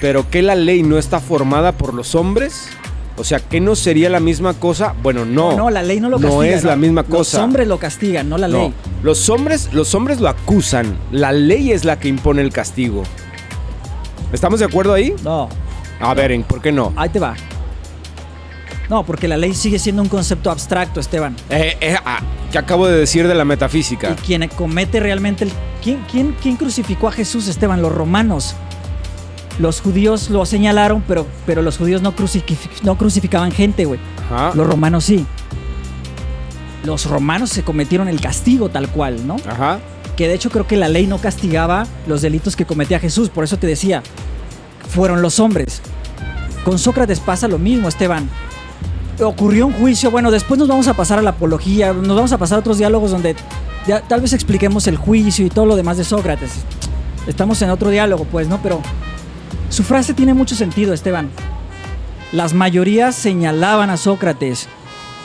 Speaker 3: ¿Pero qué la ley no está formada por los hombres? O sea, ¿qué no sería la misma cosa? Bueno, no.
Speaker 2: No, la ley no lo castiga.
Speaker 3: No es la misma cosa.
Speaker 2: Los hombres lo castigan, no la ley.
Speaker 3: Los hombres lo acusan. La ley es la que impone el castigo. ¿Estamos de acuerdo ahí?
Speaker 2: No.
Speaker 3: A ver, ¿por qué no?
Speaker 2: Ahí te va. No, porque la ley sigue siendo un concepto abstracto, Esteban.
Speaker 3: ¿Qué acabo de decir de la metafísica?
Speaker 2: Y quien comete realmente ¿Quién crucificó a Jesús, Esteban? Los romanos. Los judíos lo señalaron, pero los judíos no crucificaban gente, güey.
Speaker 3: Ajá.
Speaker 2: Los romanos sí. Los romanos se cometieron el castigo tal cual, ¿no?
Speaker 3: Ajá.
Speaker 2: Que de hecho creo que la ley no castigaba los delitos que cometía Jesús. Por eso te decía, fueron los hombres. Con Sócrates pasa lo mismo, Esteban. Ocurrió un juicio. Bueno, después nos vamos a pasar a la apología. Nos vamos a pasar a otros diálogos donde ya, tal vez expliquemos el juicio y todo lo demás de Sócrates. Estamos en otro diálogo, pues, ¿no? Pero su frase tiene mucho sentido, Esteban. Las mayorías señalaban a Sócrates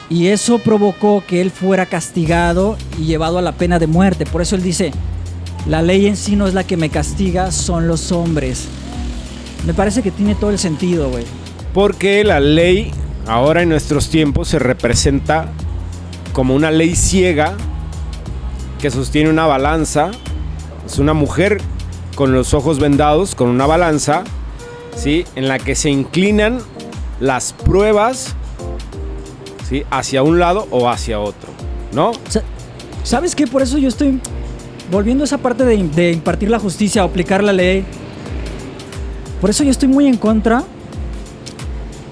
Speaker 2: y eso provocó que él fuera castigado y llevado a la pena de muerte. Por eso él dice, la ley en sí no es la que me castiga, son los hombres. Me parece que tiene todo el sentido, güey.
Speaker 3: Porque la ley ahora en nuestros tiempos se representa como una ley ciega que sostiene una balanza. Es una mujer con los ojos vendados, con una balanza, ¿sí? En la que se inclinan las pruebas, ¿sí? Hacia un lado o hacia otro, ¿no?
Speaker 2: ¿Sabes qué? Por eso yo estoy volviendo a esa parte de impartir la justicia o aplicar la ley. Por eso yo estoy muy en contra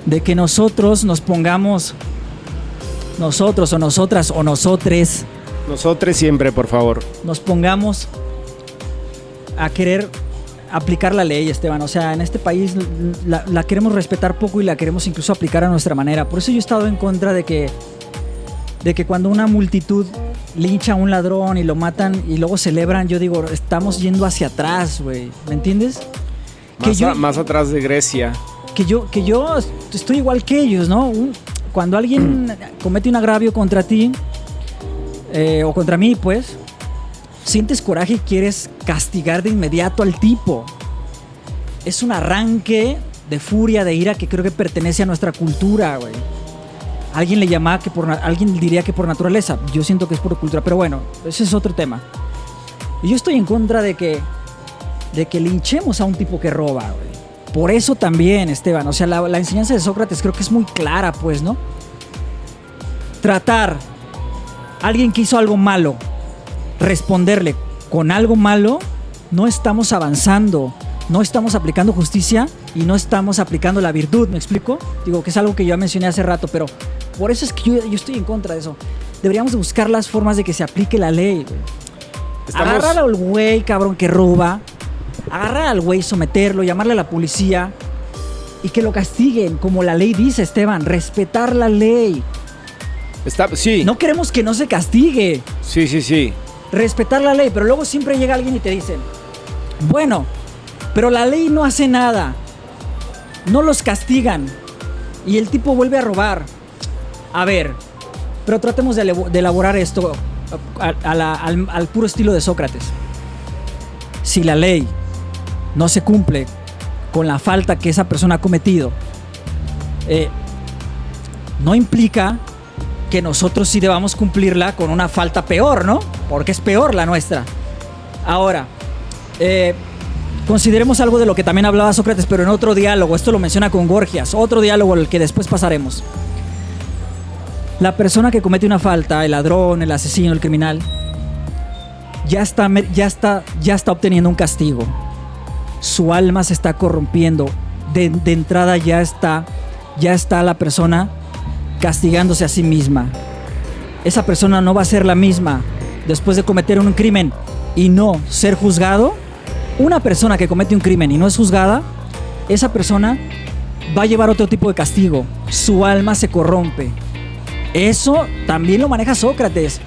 Speaker 2: de que nosotros nos pongamos, nosotros o nosotras o nosotres.
Speaker 3: Nosotros siempre, por favor.
Speaker 2: Nos pongamos a querer aplicar la ley, Esteban. O sea, en este país la queremos respetar poco y la queremos incluso aplicar a nuestra manera. Por eso yo he estado en contra de que cuando una multitud lincha a un ladrón y lo matan y luego celebran, yo digo, estamos yendo hacia atrás, güey. ¿Me entiendes?
Speaker 3: Más atrás de Grecia.
Speaker 2: Que yo estoy igual que ellos, ¿no? Cuando alguien comete un agravio contra ti o contra mí, pues sientes coraje y quieres castigar de inmediato al tipo. Es un arranque de furia, de ira que creo que pertenece a nuestra cultura, güey. Alguien le llama alguien diría que por naturaleza. Yo siento que es por cultura, pero bueno, ese es otro tema. Y yo estoy en contra de que linchemos a un tipo que roba, güey. Por eso también, Esteban, o sea, la enseñanza de Sócrates creo que es muy clara, pues, ¿no? Tratar a alguien que hizo algo malo, responderle con algo malo, no estamos avanzando, no estamos aplicando justicia y no estamos aplicando la virtud, ¿me explico? Digo que es algo que yo mencioné hace rato, pero por eso es que yo estoy en contra de eso. Deberíamos de buscar las formas de que se aplique la ley, güey. Agarrar al güey, cabrón, que roba, agarrar al güey, someterlo, llamarle a la policía y que lo castiguen, como la ley dice, Esteban, respetar la ley.
Speaker 3: Sí.
Speaker 2: No queremos que no se castigue.
Speaker 3: Sí.
Speaker 2: Respetar la ley, pero luego siempre llega alguien y te dice, bueno, pero la ley no hace nada, no los castigan y el tipo vuelve a robar. A ver, pero tratemos de elaborar esto al puro estilo de Sócrates. Si la ley no se cumple con la falta que esa persona ha cometido, no implica que nosotros sí debamos cumplirla con una falta peor, ¿no? Porque es peor la nuestra. Ahora, consideremos algo de lo que también hablaba Sócrates, pero en otro diálogo. Esto lo menciona con Gorgias, otro diálogo al que después pasaremos. La persona que comete una falta, el ladrón, el asesino, el criminal, ya está obteniendo un castigo. Su alma se está corrompiendo. De entrada ya está la persona castigándose a sí misma. Esa persona no va a ser la misma después de cometer un crimen y no ser juzgado. Una persona que comete un crimen y no es juzgada, esa persona va a llevar otro tipo de castigo. Su alma se corrompe. Eso también lo maneja Sócrates.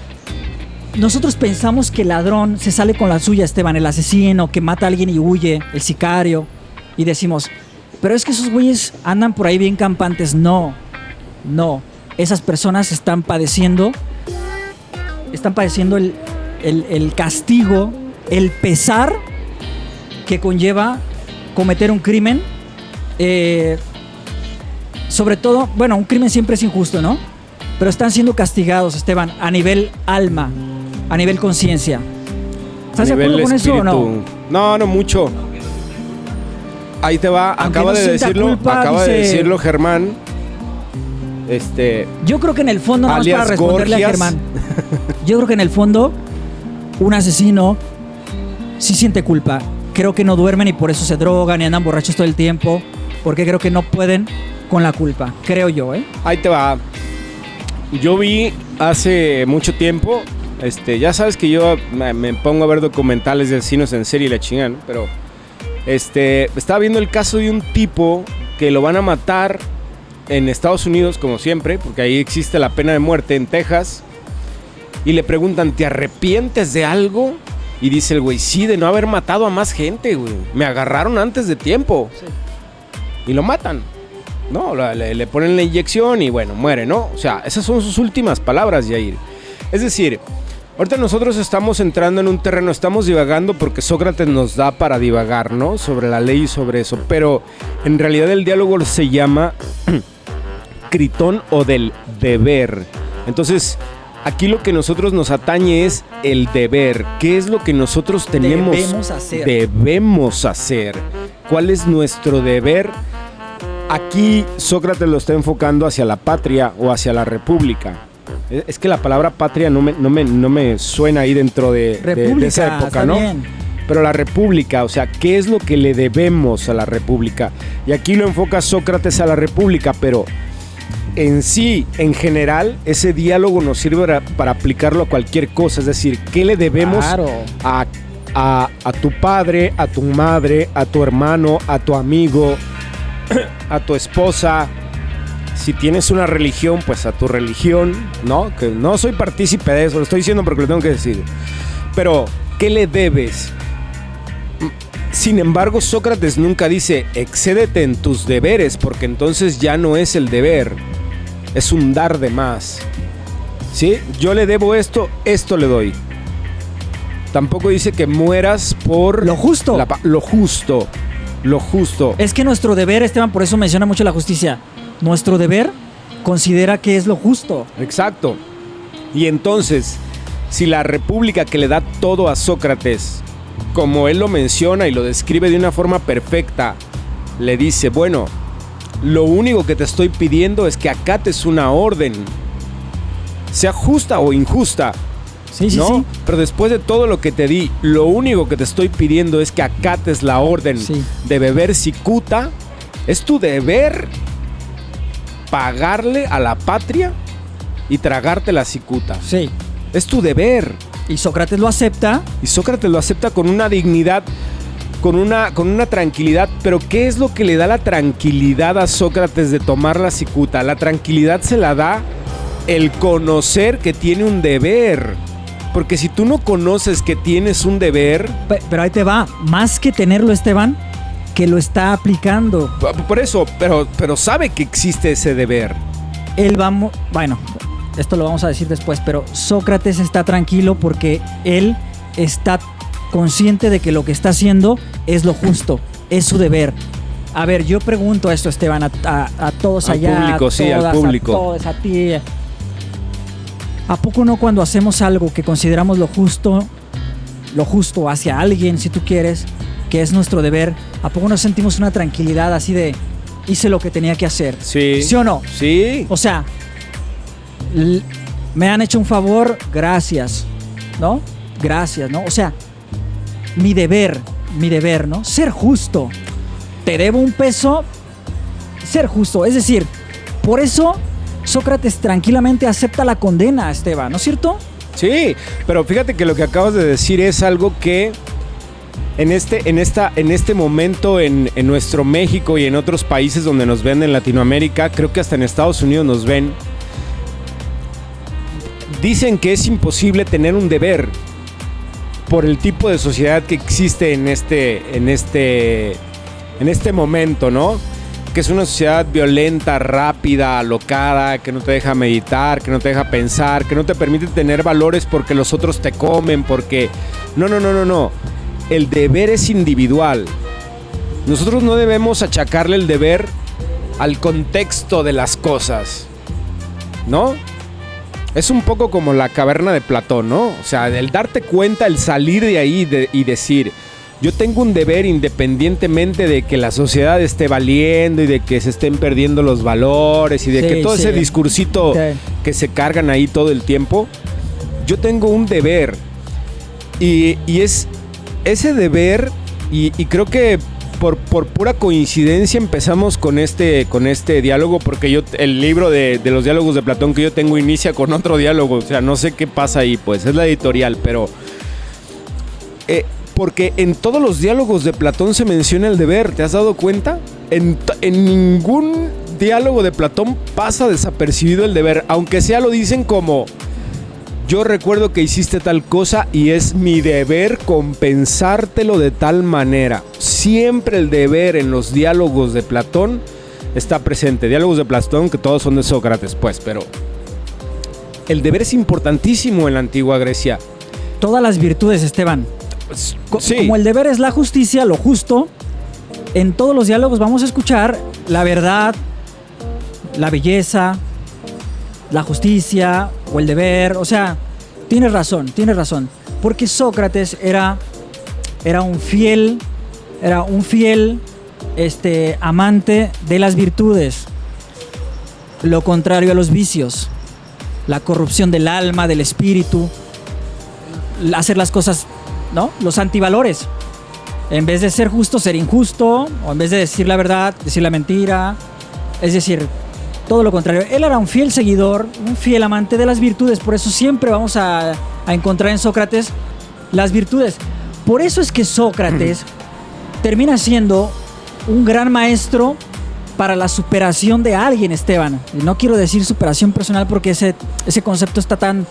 Speaker 2: Nosotros pensamos que el ladrón se sale con la suya, Esteban, el asesino que mata a alguien y huye, el sicario, y decimos, pero es que esos güeyes andan por ahí bien campantes. No, esas personas están padeciendo el castigo, el pesar que conlleva cometer un crimen. Sobre todo, bueno, un crimen siempre es injusto, ¿no? Pero están siendo castigados, Esteban, a nivel alma, a nivel conciencia. ¿Estás de acuerdo con eso o no?
Speaker 3: No mucho. Ahí te va,
Speaker 2: Aunque
Speaker 3: acaba
Speaker 2: no
Speaker 3: de decirlo Germán.
Speaker 2: Yo creo que en el fondo, nada más para responderle
Speaker 3: Gorgias.
Speaker 2: a Germán, yo creo que en el fondo un asesino sí siente culpa. Creo que no duermen y por eso se drogan y andan borrachos todo el tiempo, porque creo que no pueden con la culpa, creo yo, ¿eh?
Speaker 3: Ahí te va. Yo vi hace mucho tiempo, ya sabes que yo me pongo a ver documentales de asesinos en serie y la chingada, ¿no? Pero estaba viendo el caso de un tipo que lo van a matar en Estados Unidos, como siempre, porque ahí existe la pena de muerte, en Texas, y le preguntan, ¿te arrepientes de algo? Y dice el güey, sí, de no haber matado a más gente, güey. Me agarraron antes de tiempo. Sí. Y lo matan. No, le ponen la inyección y bueno, muere, ¿no? O sea, esas son sus últimas palabras, Yair. Es decir, ahorita nosotros estamos entrando en un terreno, estamos divagando porque Sócrates nos da para divagar, ¿no? Sobre la ley y sobre eso. Pero en realidad el diálogo se llama Critón o del deber. Debemos aquí lo que nosotros nos atañe es el deber. ¿Qué es lo que nosotros debemos hacer? ¿Cuál es nuestro deber? Aquí Sócrates lo está enfocando hacia la patria o hacia la república. Es que la palabra patria no me suena ahí dentro de esa época, ¿no? Bien. Pero la república, o sea, ¿qué es lo que le debemos a la república? Y aquí lo enfoca Sócrates a la república, pero en sí, en general, ese diálogo nos sirve para aplicarlo a cualquier cosa. Es decir, ¿qué le debemos a tu padre, a tu madre, a tu hermano, a tu amigo, a tu esposa? Si tienes una religión, pues a tu religión, ¿no? Que no soy partícipe de eso, lo estoy diciendo porque lo tengo que decir. Pero, ¿qué le debes? Sin embargo, Sócrates nunca dice, excédete en tus deberes, porque entonces ya no es el deber, es un dar de más. ¿Sí? Yo le debo esto le doy. Tampoco dice que mueras por...
Speaker 2: Lo justo.
Speaker 3: Lo justo.
Speaker 2: Es que nuestro deber, Esteban, por eso menciona mucho la justicia. Nuestro deber considera que es lo justo.
Speaker 3: Exacto. Y entonces, si la república que le da todo a Sócrates, como él lo menciona y lo describe de una forma perfecta, le dice, bueno, lo único que te estoy pidiendo es que acates una orden, sea justa o injusta.
Speaker 2: Sí,
Speaker 3: ¿no?
Speaker 2: sí.
Speaker 3: Pero después de todo lo que te di, lo único que te estoy pidiendo es que acates la orden de beber cicuta. Es tu deber pagarle a la patria y tragarte la cicuta.
Speaker 2: Sí.
Speaker 3: Es tu deber.
Speaker 2: Y Sócrates lo acepta.
Speaker 3: Y Sócrates lo acepta con una dignidad con una tranquilidad. Pero ¿qué es lo que le da la tranquilidad a Sócrates de tomar la cicuta? La tranquilidad se la da el conocer que tiene un deber. Porque si tú no conoces que tienes un deber...
Speaker 2: Pero ahí te va, más que tenerlo, Esteban, que lo está aplicando.
Speaker 3: Por eso, pero sabe que existe ese deber.
Speaker 2: Bueno, esto lo vamos a decir después, pero Sócrates está tranquilo porque él está consciente de que lo que está haciendo es lo justo, es su deber. A ver, yo pregunto esto, Esteban, a todos
Speaker 3: al
Speaker 2: allá,
Speaker 3: público, sí, al público.
Speaker 2: a todos, a ti. ¿A poco no cuando hacemos algo que consideramos lo justo hacia alguien, si tú quieres, que es nuestro deber, ¿a poco no sentimos una tranquilidad así de hice lo que tenía que hacer?
Speaker 3: Sí.
Speaker 2: ¿Sí o no?
Speaker 3: Sí.
Speaker 2: O sea, me han hecho un favor, gracias, ¿no? Gracias, ¿no? O sea, mi deber, ¿no? Ser justo. Te debo un peso, ser justo. Es decir, por eso Sócrates tranquilamente acepta la condena, Esteban, ¿no es cierto?
Speaker 3: Sí, pero fíjate que lo que acabas de decir es algo que en este momento en nuestro México y en otros países donde nos ven en Latinoamérica, creo que hasta en Estados Unidos nos ven, dicen que es imposible tener un deber por el tipo de sociedad que existe en este momento, ¿no? Que es una sociedad violenta, rápida, alocada, que no te deja meditar, que no te deja pensar, que no te permite tener valores porque los otros te comen, porque... No. El deber es individual. Nosotros no debemos achacarle el deber al contexto de las cosas, ¿no? Es un poco como la caverna de Platón, ¿no? O sea, el darte cuenta, el salir de ahí y decir... Yo tengo un deber independientemente de que la sociedad esté valiendo y de que se estén perdiendo los valores y de que todo ese discursito que se cargan ahí todo el tiempo. Yo tengo un deber y es ese deber y creo que por pura coincidencia empezamos con este diálogo porque el libro de los diálogos de Platón que yo tengo inicia con otro diálogo. O sea, no sé qué pasa ahí, pues es la editorial, pero... porque en todos los diálogos de Platón se menciona el deber, ¿te has dado cuenta? En ningún diálogo de Platón pasa desapercibido el deber, aunque sea lo dicen como yo recuerdo que hiciste tal cosa y es mi deber compensártelo de tal manera. Siempre el deber en los diálogos de Platón está presente. Diálogos de Platón que todos son de Sócrates, pues, pero el deber es importantísimo en la antigua Grecia.
Speaker 2: Todas las virtudes, Esteban.
Speaker 3: Sí.
Speaker 2: Como el deber es la justicia, lo justo, en todos los diálogos vamos a escuchar la verdad, la belleza, la justicia o el deber. O sea, tienes razón. Porque Sócrates era un fiel amante de las virtudes, lo contrario a los vicios, la corrupción del alma, del espíritu, hacer las cosas, ¿no? Los antivalores. En vez de ser justo, ser injusto, o en vez de decir la verdad, decir la mentira. Es decir, todo lo contrario. Él era un fiel seguidor, un fiel amante de las virtudes. Por eso siempre vamos a encontrar en Sócrates las virtudes. Por eso es que Sócrates termina siendo un gran maestro para la superación de alguien, Esteban. Y no quiero decir superación personal porque ese concepto está tan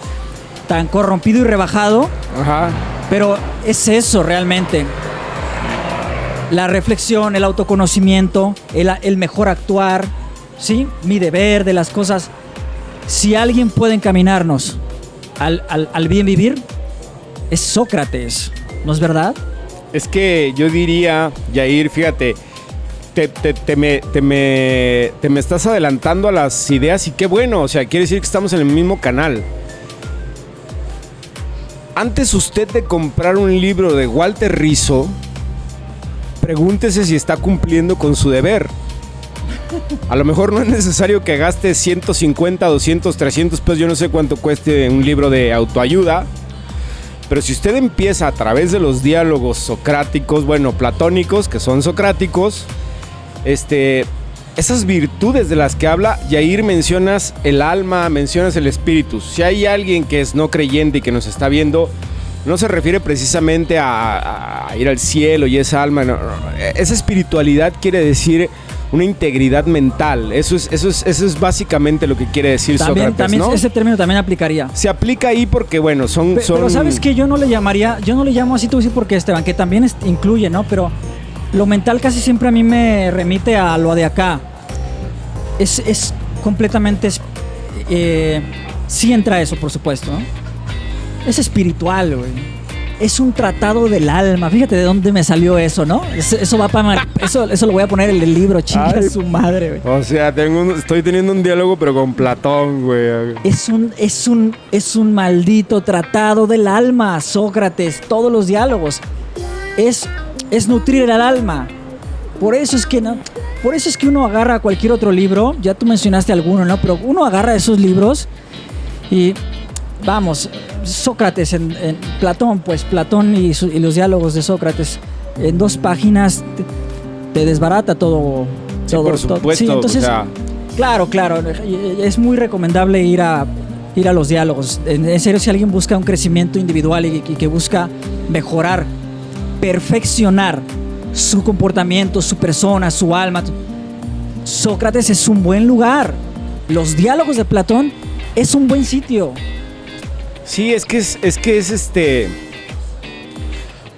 Speaker 2: corrompido y rebajado.
Speaker 3: Ajá.
Speaker 2: Pero es eso realmente. La reflexión, el autoconocimiento, el mejor actuar, ¿sí? Mi deber de las cosas. Si alguien puede encaminarnos al bien vivir, es Sócrates, ¿no es verdad?
Speaker 3: Es que yo diría, Yair, fíjate, te me estás adelantando a las ideas y qué bueno, o sea, quiere decir que estamos en el mismo canal. Antes usted de comprar un libro de Walter Rizzo, pregúntese si está cumpliendo con su deber. A lo mejor no es necesario que gaste 150, 200, 300 pesos, yo no sé cuánto cueste un libro de autoayuda, pero si usted empieza a través de los diálogos socráticos, bueno, platónicos, que son socráticos, esas virtudes de las que habla Yair, mencionas el alma, mencionas el espíritu. Si hay alguien que es no creyente y que nos está viendo, no se refiere precisamente a ir al cielo y esa alma. No. Esa espiritualidad quiere decir una integridad mental. Eso es básicamente lo que quiere decir Sócrates, ¿no?
Speaker 2: Ese término también aplicaría.
Speaker 3: Se aplica ahí porque, bueno, son...
Speaker 2: Pero ¿sabes qué? Yo no le llamo así, tú dices porque, Esteban, que también incluye, ¿no? Pero lo mental casi siempre a mí me remite a lo de acá. Es completamente... sí entra eso, por supuesto, ¿no? Es espiritual, güey. Es un tratado del alma. Fíjate de dónde me salió eso, ¿no? Eso va para... Eso lo voy a poner en el libro, chinga su madre, güey.
Speaker 3: O sea, estoy teniendo un diálogo, pero con Platón, güey.
Speaker 2: Es un maldito tratado del alma, Sócrates. Todos los diálogos. Es nutrir el alma. Por eso es que uno agarra cualquier otro libro. Ya tú mencionaste alguno, ¿no? Pero uno agarra esos libros y... Vamos, Sócrates, en Platón, pues Platón y los diálogos de Sócrates, en 2 páginas te desbarata todo.
Speaker 3: Sí, por supuesto.
Speaker 2: Sí, entonces, o sea... Claro, es muy recomendable ir a los diálogos. En serio, si alguien busca un crecimiento individual y que busca mejorar, perfeccionar su comportamiento, su persona, su alma, Sócrates es un buen lugar. Los diálogos de Platón es un buen sitio.
Speaker 3: Sí, es que es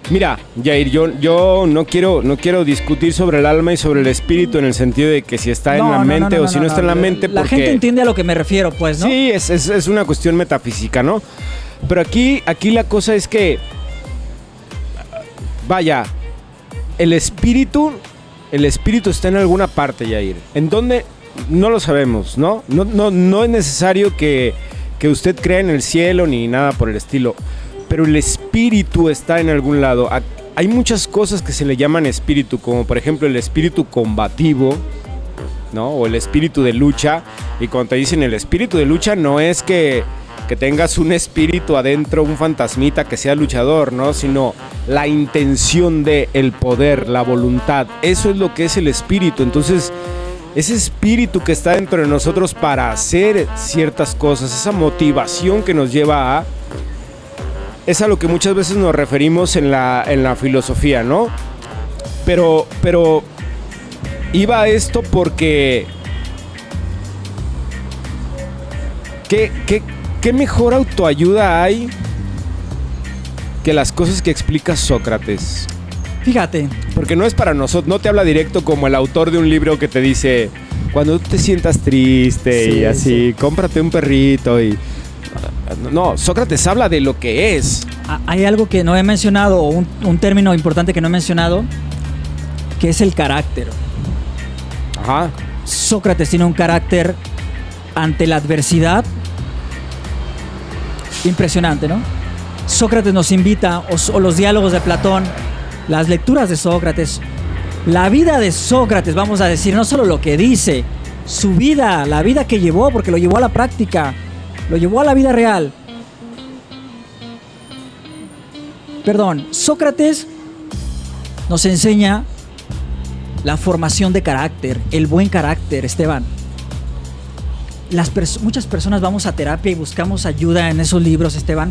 Speaker 3: Mira, Jair, yo no quiero discutir sobre el alma y sobre el espíritu en el sentido de que si está en la mente o si no está en la mente.
Speaker 2: La gente entiende a lo que me refiero, pues, ¿no?
Speaker 3: Sí, es una cuestión metafísica, ¿no? Pero aquí la cosa es que, vaya, el espíritu está en alguna parte, Jair. ¿En dónde? No lo sabemos, ¿no? No es necesario que usted crea en el cielo ni nada por el estilo, pero el espíritu está en algún lado. Hay muchas cosas que se le llaman espíritu, como por ejemplo el espíritu combativo, ¿no? O el espíritu de lucha. Y cuando te dicen el espíritu de lucha, no es que tengas un espíritu adentro, un fantasmita que sea luchador, ¿no? Sino la intención de el poder, la voluntad. Eso es lo que es el espíritu. Entonces, ese espíritu que está dentro de nosotros para hacer ciertas cosas, esa motivación que nos lleva es a lo que muchas veces nos referimos en la filosofía, ¿no? Pero iba a esto porque ¿qué mejor autoayuda hay que las cosas que explica Sócrates?
Speaker 2: Fíjate.
Speaker 3: Porque no es para nosotros, no te habla directo como el autor de un libro que te dice, cuando tú te sientas triste y así, cómprate un perrito y... No, Sócrates habla de lo que es.
Speaker 2: Hay algo que no he mencionado, o un término importante que no he mencionado, que es el carácter.
Speaker 3: Ajá.
Speaker 2: Sócrates tiene un carácter ante la adversidad impresionante, ¿no? Sócrates nos invita, o los diálogos de Platón, las lecturas de Sócrates, la vida de Sócrates, vamos a decir, no solo lo que dice, su vida, la vida que llevó, porque lo llevó a la práctica, lo llevó a la vida real. Sócrates nos enseña la formación de carácter, el buen carácter, Esteban. Muchas personas vamos a terapia y buscamos ayuda en esos libros, Esteban,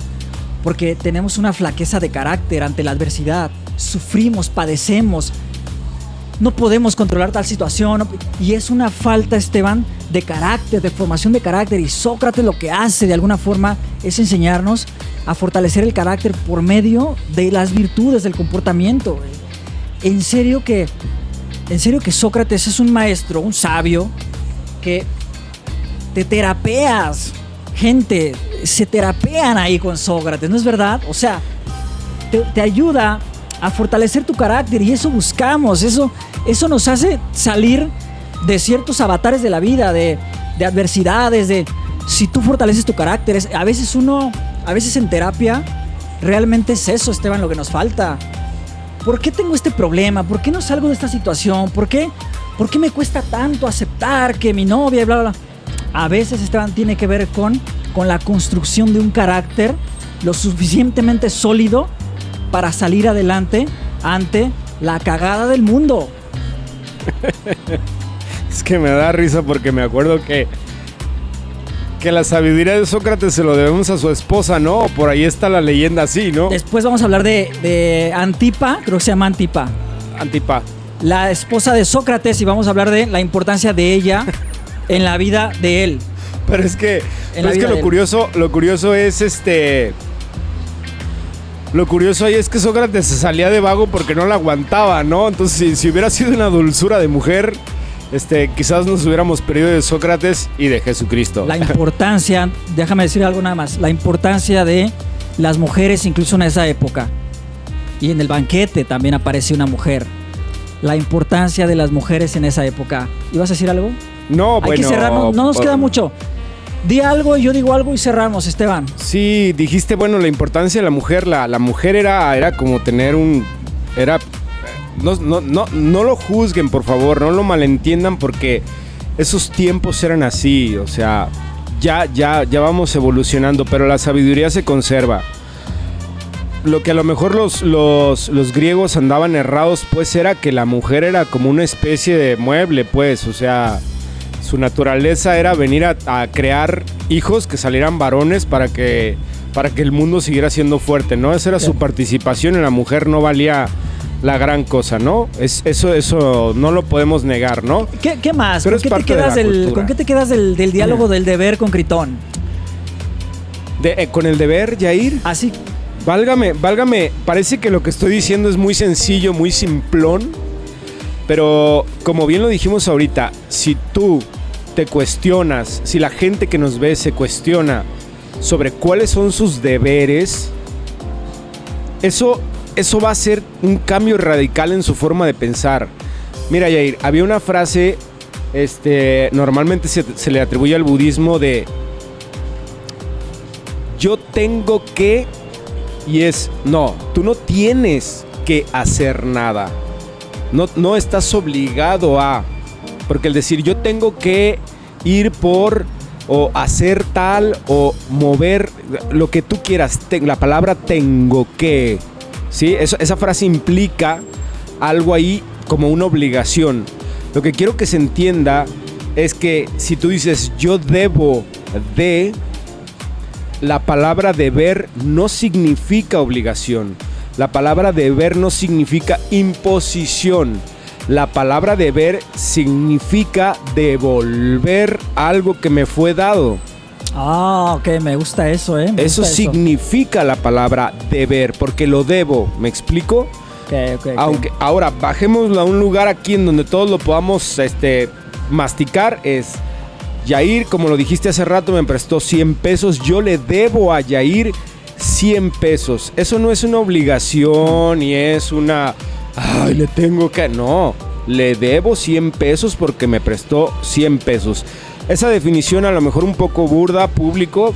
Speaker 2: porque tenemos una flaqueza de carácter ante la adversidad. Sufrimos, padecemos, no podemos controlar tal situación y es una falta, Esteban, de carácter, de formación de carácter. Y Sócrates lo que hace de alguna forma es enseñarnos a fortalecer el carácter por medio de las virtudes del comportamiento. En serio que Sócrates es un maestro, un sabio que te terapeas. Gente, se terapean ahí con Sócrates, ¿no es verdad? O sea, te ayuda a fortalecer tu carácter y eso buscamos, eso nos hace salir de ciertos avatares de la vida, de adversidades, si tú fortaleces tu carácter, a veces en terapia realmente es eso, Esteban, lo que nos falta. ¿Por qué tengo este problema? ¿Por qué no salgo de esta situación? ¿Por qué me cuesta tanto aceptar que mi novia, bla, bla, bla? A veces, Esteban, tiene que ver con la construcción de un carácter lo suficientemente sólido para salir adelante ante la cagada del mundo.
Speaker 3: Es que me da risa porque me acuerdo que que la sabiduría de Sócrates se lo debemos a su esposa, ¿no? Por ahí está la leyenda así, ¿no?
Speaker 2: Después vamos a hablar de Antipa, creo que se llama Antipa.
Speaker 3: Antipa.
Speaker 2: La esposa de Sócrates, y vamos a hablar de la importancia de ella en la vida de él.
Speaker 3: Pero es que lo curioso es Lo curioso ahí es que Sócrates se salía de vago porque no la aguantaba, ¿no? Entonces, si hubiera sido una dulzura de mujer, quizás nos hubiéramos perdido de Sócrates y de Jesucristo.
Speaker 2: La importancia, déjame decir algo nada más, la importancia de las mujeres incluso en esa época. Y en el banquete también apareció una mujer. La importancia de las mujeres en esa época. ¿Ibas a decir algo?
Speaker 3: No, bueno.
Speaker 2: Hay que cerrar, no nos queda mucho. Di algo y yo digo algo y cerramos, Esteban.
Speaker 3: Sí, dijiste, bueno, la importancia de la mujer. La mujer era como tener no lo juzguen, por favor, no lo malentiendan, porque esos tiempos eran así. O sea, ya vamos evolucionando, pero la sabiduría se conserva. Lo que a lo mejor los griegos andaban errados, pues, era que la mujer era como una especie de mueble, pues. O sea, su naturaleza era venir a crear hijos que salieran varones para que el mundo siguiera siendo fuerte, ¿no? Esa era su participación, y la mujer no valía la gran cosa, ¿no? Eso no lo podemos negar, ¿no?
Speaker 2: ¿Qué más?
Speaker 3: Pero
Speaker 2: ¿Con qué te quedas del diálogo del deber con Critón?
Speaker 3: ¿Con el deber, Yair?
Speaker 2: Así.
Speaker 3: Válgame, parece que lo que estoy diciendo es muy sencillo, muy simplón, pero como bien lo dijimos ahorita, si tú te cuestionas, si la gente que nos ve se cuestiona sobre cuáles son sus deberes, eso va a ser un cambio radical en su forma de pensar. Mira, Yair, había una frase, normalmente se le atribuye al budismo de yo tengo que, y es, no, tú no tienes que hacer nada. No estás obligado a, porque el decir yo tengo que ir por, o hacer tal, o mover lo que tú quieras, la palabra tengo que, ¿sí? Esa frase implica algo ahí como una obligación. Lo que quiero que se entienda es que si tú dices yo debo de, la palabra deber no significa obligación. La palabra deber no significa imposición. La palabra deber significa devolver algo que me fue dado.
Speaker 2: Ah, ok, me gusta eso,
Speaker 3: Eso significa la palabra deber, porque lo debo, ¿me explico?
Speaker 2: Okay.
Speaker 3: Aunque ahora bajémoslo a un lugar aquí en donde todos lo podamos masticar, es Yair, como lo dijiste hace rato, me prestó 100 pesos, yo le debo a Yair 100 pesos. Eso no es una obligación y es le tengo que... No, le debo 100 pesos porque me prestó 100 pesos. Esa definición a lo mejor un poco burda, público,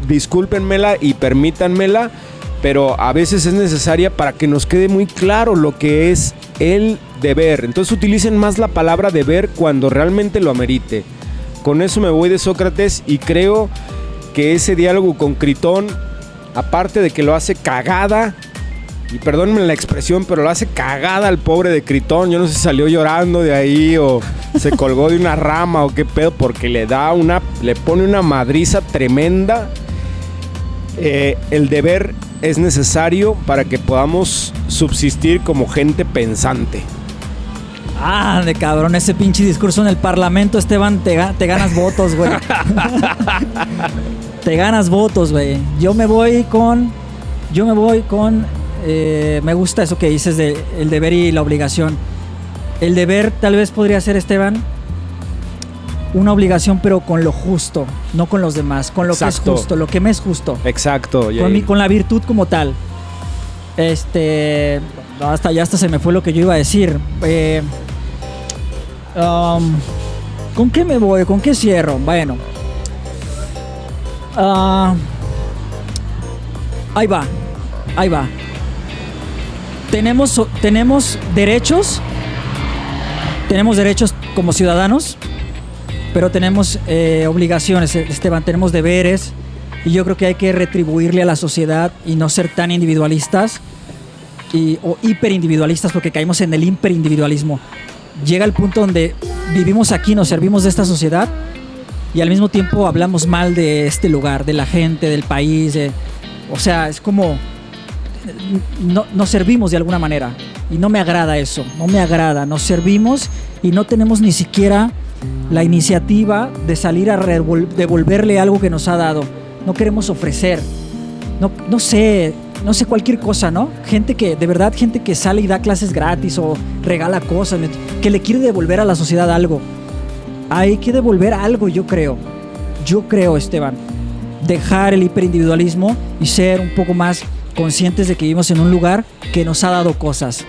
Speaker 3: discúlpenmela y permítanmela, pero a veces es necesaria para que nos quede muy claro lo que es el deber. Entonces utilicen más la palabra deber cuando realmente lo amerite. Con eso me voy de Sócrates y creo que ese diálogo con Critón, aparte de que lo hace cagada, y perdónenme la expresión, pero lo hace cagada al pobre de Critón. Yo no sé si salió llorando de ahí o se colgó de una rama o qué pedo, porque le pone una madriza tremenda. El deber es necesario para que podamos subsistir como gente pensante.
Speaker 2: Ah, de cabrón, ese pinche discurso en el Parlamento, Esteban, te ganas votos, güey. Te ganas votos, güey. Yo me voy con... me gusta eso que dices de el deber y la obligación. El deber tal vez podría ser, Esteban, una obligación, pero con lo justo, no con los demás, con lo
Speaker 3: Exacto.
Speaker 2: que es justo, lo que me es justo.
Speaker 3: Exacto.
Speaker 2: Con la virtud como tal. Hasta se me fue lo que yo iba a decir. ¿Con qué me voy? ¿Con qué cierro? Bueno. Ahí va. Tenemos derechos. Tenemos derechos como ciudadanos, pero tenemos obligaciones, Esteban. Tenemos deberes, y yo creo que hay que retribuirle a la sociedad y no ser tan individualistas o hiperindividualistas, porque caímos en el hiperindividualismo. Llega el punto donde vivimos aquí, nos servimos de esta sociedad y al mismo tiempo hablamos mal de este lugar, de la gente, del país. O sea, es como nos servimos de alguna manera y no me agrada eso, no me agrada. Nos servimos y no tenemos ni siquiera la iniciativa de salir a devolverle algo que nos ha dado. No queremos ofrecer, no sé, cualquier cosa, ¿no? Gente que sale y da clases gratis o regala cosas, que le quiere devolver a la sociedad algo. Hay que devolver algo, yo creo, Esteban. Dejar el hiperindividualismo y ser un poco más conscientes de que vivimos en un lugar que nos ha dado cosas.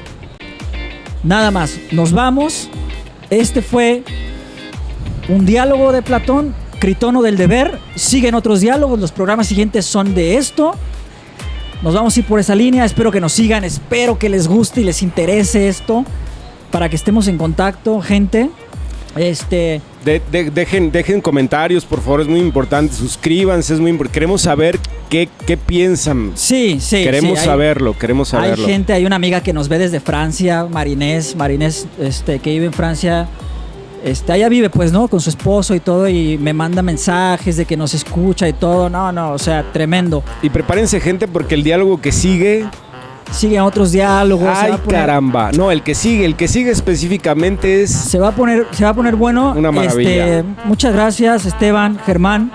Speaker 2: Nada más, nos vamos. Este fue un diálogo de Platón, Critono del deber. Siguen otros diálogos, los programas siguientes son de esto. Nos vamos a ir por esa línea, espero que nos sigan, espero que les guste y les interese esto, para que estemos en contacto, gente.
Speaker 3: Dejen comentarios, por favor, es muy importante. Suscríbanse, es muy importante. Queremos saber qué piensan.
Speaker 2: Sí.
Speaker 3: Queremos saberlo.
Speaker 2: Hay gente, hay una amiga que nos ve desde Francia, Marinés, que vive en Francia. Allá vive, pues, ¿no? Con su esposo y todo, y me manda mensajes de que nos escucha y todo. No, o sea, tremendo.
Speaker 3: Y prepárense, gente, porque el diálogo que sigue...
Speaker 2: Siguen otros diálogos.
Speaker 3: Ay, caramba. No, el que sigue específicamente es...
Speaker 2: Se va a poner bueno.
Speaker 3: Una maravilla.
Speaker 2: Muchas gracias, Esteban, Germán.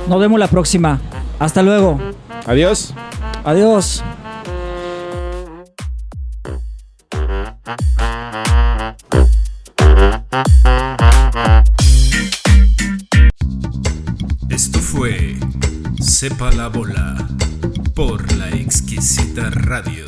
Speaker 2: Nos vemos la próxima. Hasta luego.
Speaker 3: Adiós.
Speaker 2: Adiós.
Speaker 1: Esto fue Sepa la Bola por La Exquisita Radio.